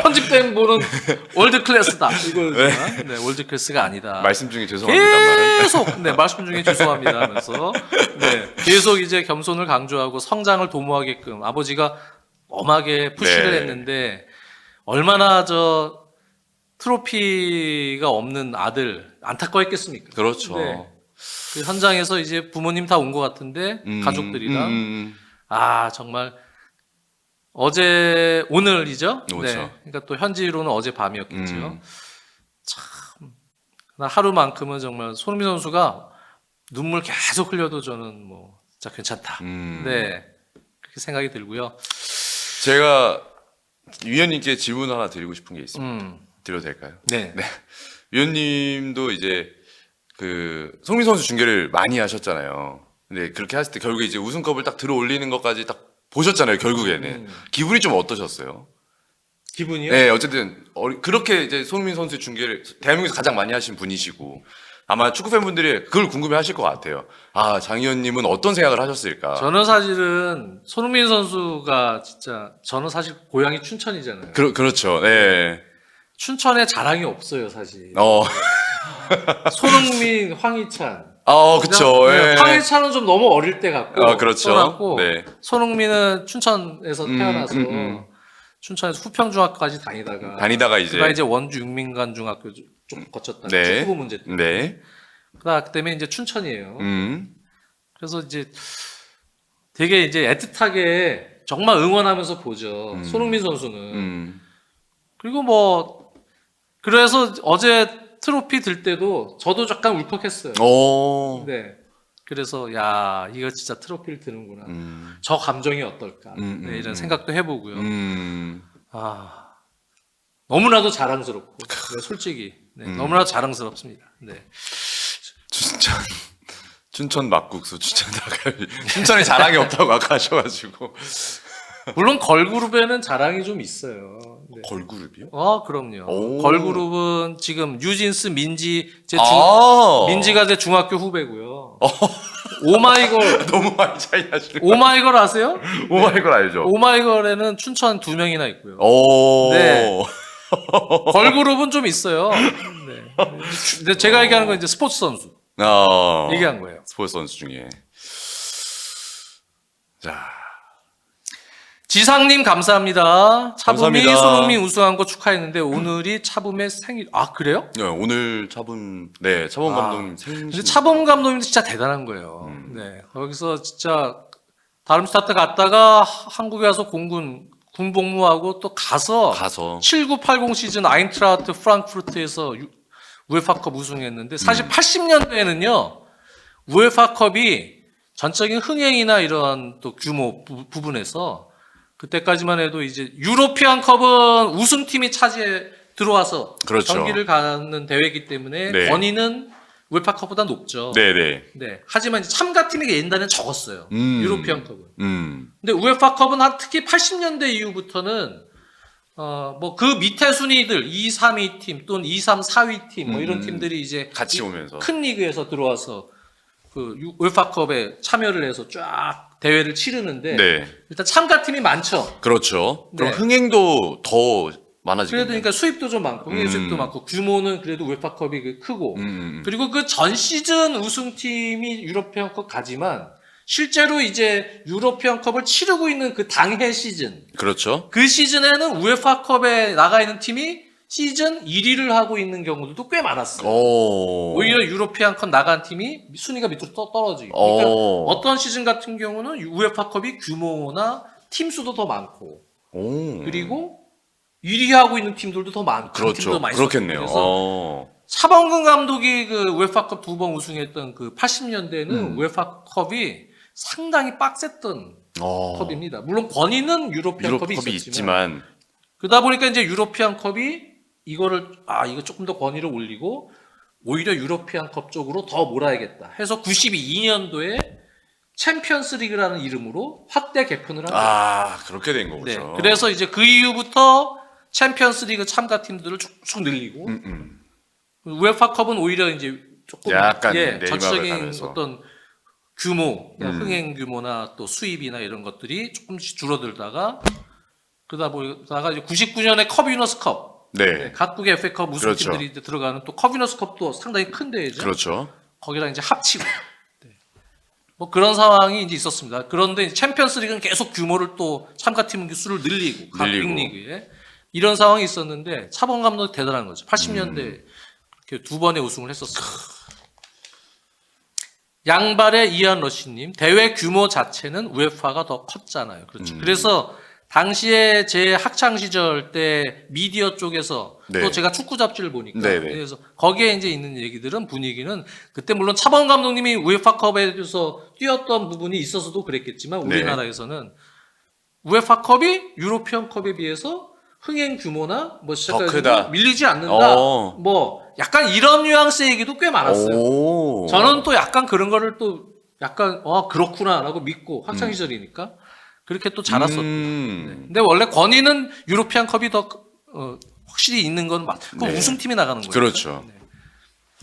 편집된 분은 월드 클래스다. 이거 네, 월드 클래스가 아니다. 말씀 중에 죄송합니다만 계속 말씀 중에 죄송합니다 하면서 계속 이제 겸손을 강조하고 성장을 도모하게끔 아버지가 엄하게 푸시를 했는데 얼마나 저 트로피가 없는 아들 안타까웠겠습니까? 그렇죠. 네. 그 현장에서 이제 부모님 다 온 것 같은데 가족들이랑 정말 오늘이죠? 그렇죠. 네. 그러니까 또 현지로는 어제 밤이었겠죠. 참 하루만큼은 정말 손흥민 선수가 눈물 계속 흘려도 저는 뭐 진짜 괜찮다. 네. 그렇게 생각이 들고요. 제가 위원님께 질문 하나 드리고 싶은 게 있습니다. 드려도 될까요? 네. 위원님도 이제 그 손흥민 선수 중계를 많이 하셨잖아요. 근데 그렇게 하실 때 결국에 이제 우승컵을 딱 들어 올리는 것까지 딱 보셨잖아요. 결국에는 기분이 좀 어떠셨어요? 기분이요? 네, 어쨌든 그렇게 이제 손흥민 선수의 중계를 대한민국에서 가장 많이 하신 분이시고 아마 축구 팬분들이 그걸 궁금해하실 것 같아요. 장 의원님은 어떤 생각을 하셨을까? 저는 사실은 손흥민 선수가 진짜 저는 사실 고향이 춘천이잖아요. 그렇죠. 네. 춘천에 자랑이 없어요, 사실. 손흥민, 황희찬. 그쵸. 네, 예. 황희찬은 좀 너무 어릴 때 같고 그렇죠. 떠났고 네. 손흥민은 춘천에서 태어나서 춘천에서 후평중학교까지 다니다가 이제 그가 이제 원주 육민관중학교 좀 거쳤다. 네. 축구부 문제 때문에. 네. 그 때문에 이제 춘천이에요. 그래서 이제 되게 이제 애틋하게 정말 응원하면서 보죠. 손흥민 선수는. 그리고 뭐 그래서 어제 트로피 들 때도 저도 약간 울컥했어요. 네. 그래서 이거 진짜 트로피를 드는구나. 저 감정이 어떨까. 네, 이런 생각도 해보고요. 너무나도 자랑스럽고 네, 솔직히 너무나도 자랑스럽습니다. 네. 춘천 막국수, 춘천 닭갈비. 춘천에 자랑이 없다고 아까 하셔가지고. 물론 걸그룹에는 자랑이 좀 있어요. 네. 걸그룹이요? 그럼요. 오. 걸그룹은 지금 뉴진스, 민지, 민지가 제 중학교 후배고요. 오마이걸 너무 많이 차이 나시네. 오마이걸 아세요? 오마이걸 알죠? 오마이걸에는 춘천 2명이나 있고요. 오. 네. 걸그룹은 좀 있어요. 네. 근데 제가 얘기하는 건 이제 스포츠 선수 얘기한 거예요. 스포츠 선수 중에. 자. 지상님 감사합니다. 차붐이 감사합니다. 손흥민 우승한 거 축하했는데 오늘이 차붐의 생일. 아 그래요? 네, 오늘 차범 감독님 생신. 근데 차범 감독님도 진짜 대단한 거예요. 네, 거기서 진짜 다름스타트 갔다가 한국에 와서 군 복무하고 또 가서 7980 시즌 아인트라흐트 프랑크푸르트에서 우에파컵 우승했는데 사실 80년대에는요 우에파컵이 전적인 흥행이나 이런 또 규모 부분에서 그때까지만 해도 이제 유로피안 컵은 우승팀이 차지해 들어와서 그렇죠. 경기를 가는 대회이기 때문에 네. 권위는 우에파컵보다 높죠. 네네. 네. 하지만 이제 참가팀이 옛날에는 적었어요. 유로피안 컵은. 근데 우에파컵은 특히 80년대 이후부터는 뭐 그 밑에 순위들 2, 3위 팀 또는 2, 3, 4위 팀 뭐 이런 팀들이 이제 같이 오면서 큰 리그에서 들어와서 그 우에파컵에 참여를 해서 쫙 대회를 치르는데 네. 일단 참가팀이 많죠. 그렇죠. 그럼 네. 흥행도 더 많아지겠네요. 그래도 그러니까 수입도 좀 많고 흥행 수입도 많고 규모는 그래도 우에파컵이 크고 그리고 그 전 시즌 우승팀이 유로피언컵 가지만 실제로 이제 유로피언컵을 치르고 있는 그 당해 시즌 그렇죠. 그 시즌에는 우에파컵에 나가 있는 팀이 시즌 1위를 하고 있는 경우들도 꽤 많았어요. 오히려 유로피안컵 나간 팀이 순위가 밑으로 떨어지고. 그러니까 어떤 시즌 같은 경우는 우에파컵이 규모나 팀 수도 더 많고, 그리고 1위 하고 있는 팀들도 더 많고, 그렇죠. 팀도 많이 그렇겠네요. 그래서 차범근 감독이 그 우에파컵 2번 우승했던 그 80년대에는 우에파컵이 상당히 빡셌던 컵입니다. 물론 권위는 유로피안컵이 있었지만. 그러다 보니까 이제 유로피안컵이 이거 조금 더 권위를 올리고 오히려 유로피안컵 쪽으로 더 몰아야겠다 해서 92년도에 챔피언스 리그라는 이름으로 확대 개편을 한 거예요. 그렇게 된 거죠. 네, 그래서 이제 그 이후부터 챔피언스 리그 참가팀들을 쭉쭉 늘리고 우에파컵은 오히려 이제 조금 약간 전체적인 가면서. 어떤 규모, 흥행 규모나 또 수입이나 이런 것들이 조금씩 줄어들다가 그러다 보다가 이제 99년에 컵 위너스컵 네. 각국의 FA컵 우승팀들이 그렇죠. 이제 들어가는 또 컵 위너스컵도 상당히 큰 대회죠. 그렇죠. 거기랑 이제 합치고 뭐 그런 상황이 이제 있었습니다. 그런데 이제 챔피언스리그는 계속 규모를 또 참가팀 수를 늘리고 각 빅리그에 이런 상황이 있었는데 차범 감독이 대단한 거죠. 80년대 이렇게 2번의 우승을 했었어요. 양발의 이안 러시님 대회 규모 자체는 우에파가 더 컸잖아요. 그렇죠. 그래서 당시에 제 학창 시절 때 미디어 쪽에서 또 제가 축구 잡지를 보니까 그래서 거기에 이제 있는 얘기들은 분위기는 그때 물론 차범 감독님이 우에파컵에서 뛰었던 부분이 있어서도 그랬겠지만 우리나라에서는 우에파컵이 유로피언컵에 비해서 흥행 규모나 뭐 시작까지 밀리지 않는다. 뭐 약간 이런 뉘앙스의 얘기도 꽤 많았어요. 저는 또 약간 그런 거를 또 약간 그렇구나라고 믿고 학창 시절이니까 그렇게 또 자랐었고. 근데 원래 권위는 유로피안컵이 더 확실히 있는 건 맞고 우승팀이 나가는 거예요. 그렇죠.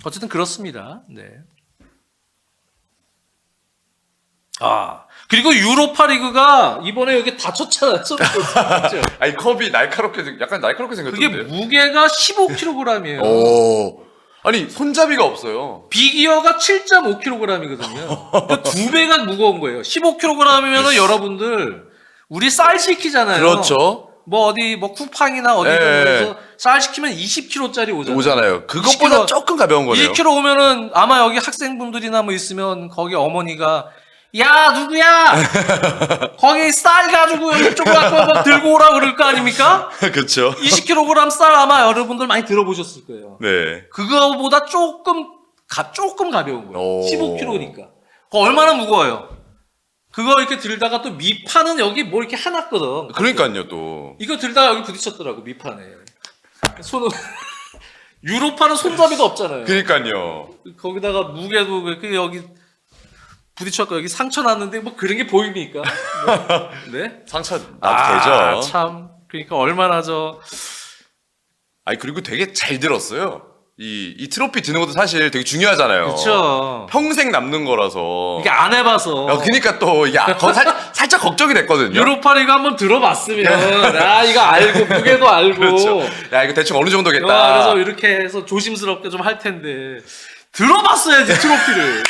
어쨌든 그렇습니다. 네. 그리고 유로파 리그가 이번에 여기 다쳤잖아요. 아니 컵이 약간 날카롭게 생겼던데. 그게 무게가 15kg이에요. 아니 손잡이가 없어요. 비기어가 7.5kg이거든요. 그러니까 2배가 무거운 거예요. 15kg이면은 여러분들 우리 쌀 시키잖아요. 그렇죠. 뭐 어디 뭐 쿠팡이나 어디서 쌀 시키면 20kg짜리 오잖아요. 그것보다 20kg, 조금 가벼운 거네요. 20kg 오면은 아마 여기 학생분들이나 뭐 있으면 거기 어머니가 야 누구야 거기 쌀 가지고 이쪽으로 갖고 뭐 들고 오라 그럴 거 아닙니까? 그렇죠. 20kg 쌀 아마 여러분들 많이 들어보셨을 거예요. 네. 그거보다 조금 가벼운 거예요. 15kg니까. 그거 얼마나 무거워요? 그거 이렇게 들다가 또 밑판은 여기 뭐 이렇게 하났거든. 그러니까요 또. 이거 들다가 여기 부딪혔더라고 밑판에. 손은 유로파는 손잡이도 없잖아요. 그러니까요. 거기다가 무게도 그 여기 부딪혔고 여기 상처 났는데 뭐 그런 게 보입니까? 네? 상처 나도 되죠. 참 그러니까 얼마나 아니 그리고 되게 잘 들었어요. 이 트로피 드는 것도 사실 되게 중요하잖아요. 그렇죠. 평생 남는 거라서. 이게 안 해봐서. 그러니까 또 이게 살짝 걱정이 됐거든요. 유로파리가 한번 들어봤으면 이거 알고 무게도 알고. 그렇죠. 야 이거 대충 어느 정도겠다. 그래서 이렇게 해서 조심스럽게 좀 할 텐데 들어봤어야지 트로피를.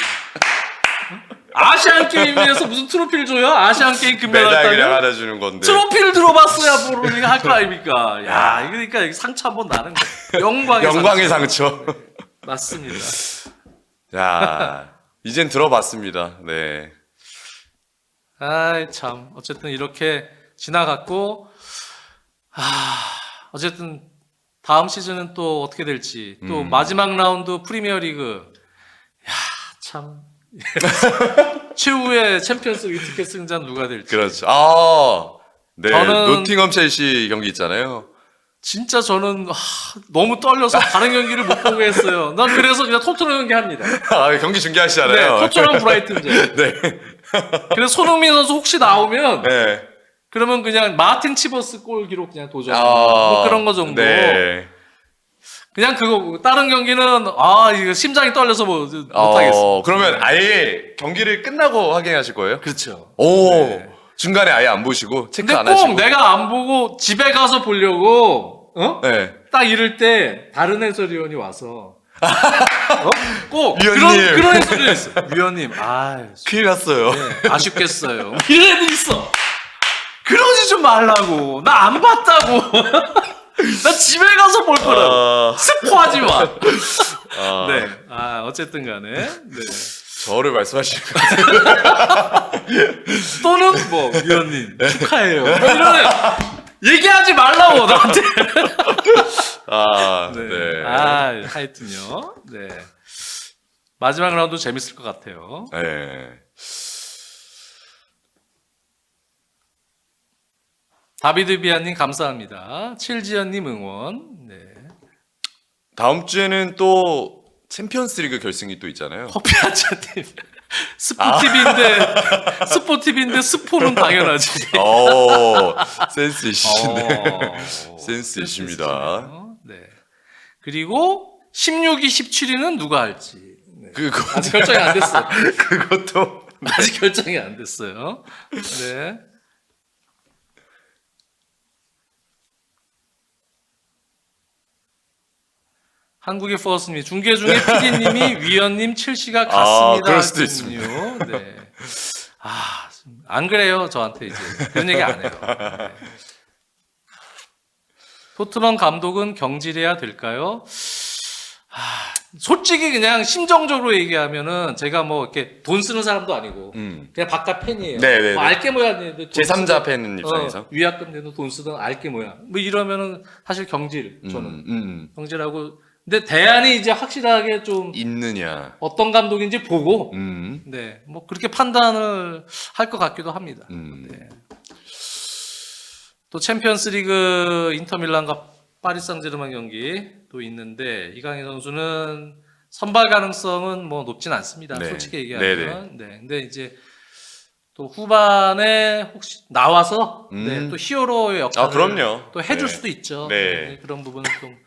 아시안 게임에서 무슨 트로피를 줘요? 아시안 게임 금메달 메달 그냥 따면 하나 주는 건데. 트로피를 들어봤어야 모르니까 할 거 아닙니까? 야, 그러니까 상처 한번 나는 거. 영광의 상처. 맞습니다. 야, 이젠 들어봤습니다. 네. 아이 참 어쨌든 이렇게 지나갔고 어쨌든 다음 시즌은 또 어떻게 될지 또 마지막 라운드 프리미어리그 참 최후의 챔피언스 리그 티켓 승자 누가 될지 그렇죠. 아, 네. 저는- 노팅엄 첼시 경기 있잖아요. 진짜 저는 너무 떨려서 다른 경기를 못 보게 했어요. 난 그래서 그냥 토트넘 경기 합니다. 아, 경기 네, 중계하시잖아요. 토트넘 브라이튼전. 네. 그래서 손흥민 선수 혹시 나오면 네. 그러면 그냥 마틴 치버스 골 기록 그냥 도전. 아, 뭐 그런 거 정도. 네. 그냥 그거 다른 경기는 이거 심장이 떨려서 못 하겠어. 그러면 아예 경기를 끝나고 확인하실 거예요? 그렇죠. 오. 네. 중간에 아예 안 보시고 체크 근데 안 꼭 하시고. 내가 안 보고 집에 가서 보려고 네. 딱 이럴 때 다른 해설위원이 와서 꼭 위원님. 그런 해설위원이 있어. 위원님, 큰일 났어요. 네, 아쉽겠어요. 이런 애들 있어. 그러지 좀 말라고. 나 안 봤다고. 나 집에 가서 볼 거라고. 스포하지 마. 네. 어쨌든 간에. 네. 저를 말씀하시는 거 또는 뭐 위원님 축하해요. 뭐 이런 애 얘기하지 말라고 나한테. 네. 하여튼요. 네. 마지막 라운드 재밌을 것 같아요. 네. 다비드 비아님 감사합니다. 칠지연님 응원. 네. 다음 주에는 또 챔피언스리그 결승이 또 있잖아요. 커피 한잔님. 스포티비인데 스포는 당연하지. 센스 있으시네. 센스 센스 있습니다. 있으시네요. 네. 그리고 16위, 17위는 누가 할지. 네. 아직 결정이 안 됐어요. 그것도 아직 결정이 안 됐어요. 네. 한국의 퍼스님 중계 중에 PD님이 위원님 첼시가 같습니다. 그럴 수도 있습니다. 네. 안 그래요 저한테 이제 그런 얘기 안 해요. 네. 토트넘 감독은 경질해야 될까요? 솔직히 그냥 심정적으로 얘기하면은 제가 뭐 이렇게 돈 쓰는 사람도 아니고 그냥 바깥 팬이에요. 네네네. 뭐 알게 뭐야. 제3자 팬 입장에서 위약금 내도 돈 쓰던 알게 뭐야. 뭐 이러면은 사실 경질 저는 경질하고 근데 대안이 이제 확실하게 좀 있느냐. 어떤 감독인지 보고 네. 뭐 그렇게 판단을 할 것 같기도 합니다. 네. 또 챔피언스리그 인터밀란과 파리 상제르맹 경기 또 있는데 이강인 선수는 선발 가능성은 뭐 높진 않습니다. 네. 솔직히 얘기하면. 네. 근데 이제 또 후반에 혹시 나와서 또 히어로의 역할을 그럼요. 또 해줄 네. 수도 있죠. 네. 그런 부분을 좀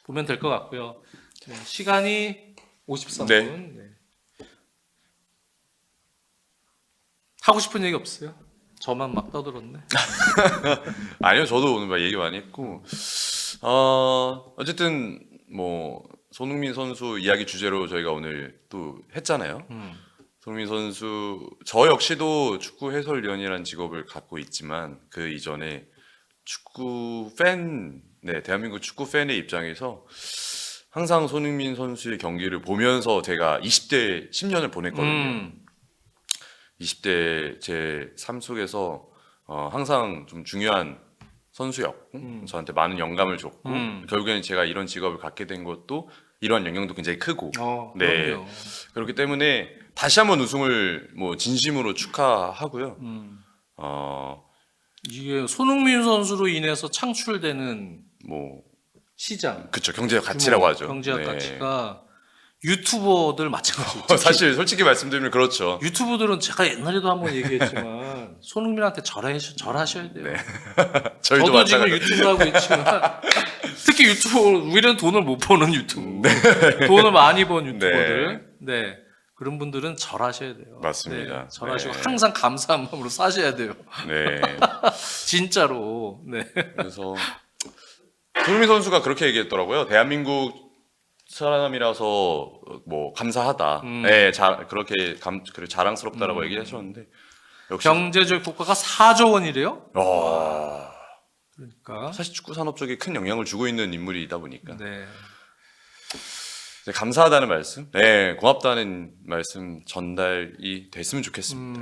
보면 될 것 같고요. 네. 시간이 53분. 네. 네. 하고 싶은 얘기 없어요? 저만 막 떠들었네. 아니요, 저도 오늘 막 얘기 많이 했고, 어쨌든 뭐 손흥민 선수 이야기 주제로 저희가 오늘 또 했잖아요. 손흥민 선수 저 역시도 축구 해설위원이라는 직업을 갖고 있지만 그 이전에 축구 팬, 네, 대한민국 축구 팬의 입장에서 항상 손흥민 선수의 경기를 보면서 제가 20대 10년을 보냈거든요. 20대 제 삶 속에서 항상 좀 중요한 선수였고 저한테 많은 영감을 줬고 결국에는 제가 이런 직업을 갖게 된 것도 이런 영향도 굉장히 크고 네. 그럼요. 그렇기 때문에 다시 한번 우승을 뭐 진심으로 축하하고요. 이게 손흥민 선수로 인해서 창출되는 뭐 시장, 그쵸. 경제적 가치라고 하죠. 경제학 네. 가치가 유튜버들 마찬가지죠. 사실 솔직히 말씀드리면 그렇죠. 유튜브들은 제가 옛날에도 한번 얘기했지만 손흥민한테 절하셔야 돼요. 네. 저희도 저도 지금 마찬가지. 유튜브를 하고 있지만 특히 유튜브 우리는 돈을 못 버는 유튜브, 네. 돈을 많이 번 유튜버들, 네. 그런 분들은 절하셔야 돼요. 맞습니다. 네, 절하시고 네. 항상 감사한 마음으로 사셔야 돼요. 네. 진짜로. 네. 그래서 손흥민 선수가 그렇게 얘기했더라고요. 대한민국 사람이라서 뭐 감사하다. 네, 그렇게 그리고 자랑스럽다라고 얘기하셨는데 역시 경제적 효과가 4조 원이래요. 와, 그러니까 사실 축구 산업 쪽에 큰 영향을 주고 있는 인물이다 보니까 네. 이제 감사하다는 말씀, 네, 고맙다는 말씀 전달이 됐으면 좋겠습니다.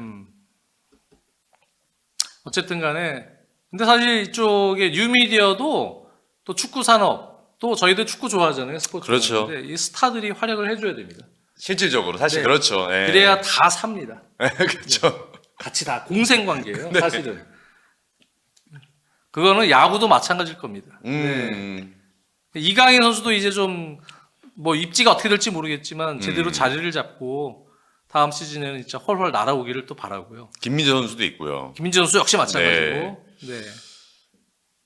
어쨌든 간에 근데 사실 이쪽에 뉴미디어도 또 축구 산업 또 저희들 축구 좋아하잖아요. 스포츠 그렇죠. 좋아하는데 이 스타들이 활약을 해줘야 됩니다. 실질적으로 사실 네. 그렇죠. 네. 그래야 다 삽니다. 그렇죠. 같이 다 공생 관계예요. 네. 사실은. 그거는 야구도 마찬가지일 겁니다. 이강인 선수도 이제 좀 뭐 입지가 어떻게 될지 모르겠지만 제대로 자리를 잡고 다음 시즌에는 진짜 헐헐 날아오기를 또 바라고요. 김민재 선수도 있고요. 김민재 선수 역시 마찬가지고. 네.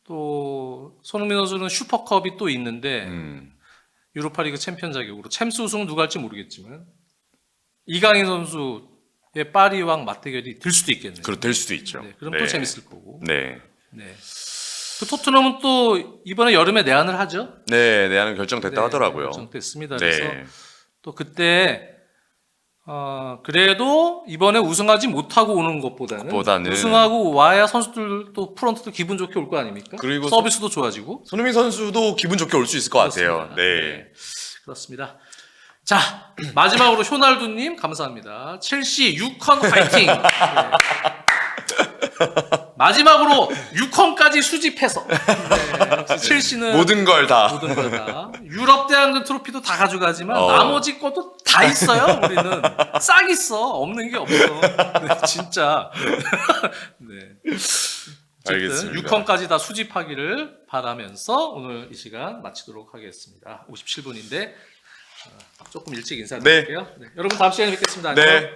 또 손흥민 선수는 슈퍼컵이 또 있는데 유로파리그 챔피언 자격으로 챔스 우승은 누가 할지 모르겠지만 이강인 선수의 파리왕 맞대결이 될 수도 있겠네요. 될 수도 있죠. 네, 그럼 또 재밌을 거고. 네. 네. 그 토트넘은 또 이번에 여름에 내한을 하죠. 네, 내한은 결정됐다 하더라고요. 결정됐습니다. 네. 그래서 또 그때 그래도 이번에 우승하지 못하고 오는 것보다는 우승하고 와야 선수들도 프런트도 기분 좋게 올 거 아닙니까? 그리고 서비스도 좋아지고. 손흥민 선수도 기분 좋게 올 수 있을 것 같아요. 그렇습니다. 네. 그렇습니다. 자, 마지막으로 효날두님 감사합니다. 첼시 6컨 화이팅. 네. 마지막으로 6컨까지 수집해서 네, 첼시는 모든 걸 다. 유럽 대항전 트로피도 다 가져가지만 나머지 것도 다 있어요. 우리는 싹 있어. 없는 게 없어. 네, 진짜. 네. 어쨌든 6컨까지 다 수집하기를 바라면서 오늘 이 시간 마치도록 하겠습니다. 57분인데 조금 일찍 인사드릴게요. 네. 여러분 다음 시간에 뵙겠습니다. 안녕. 네.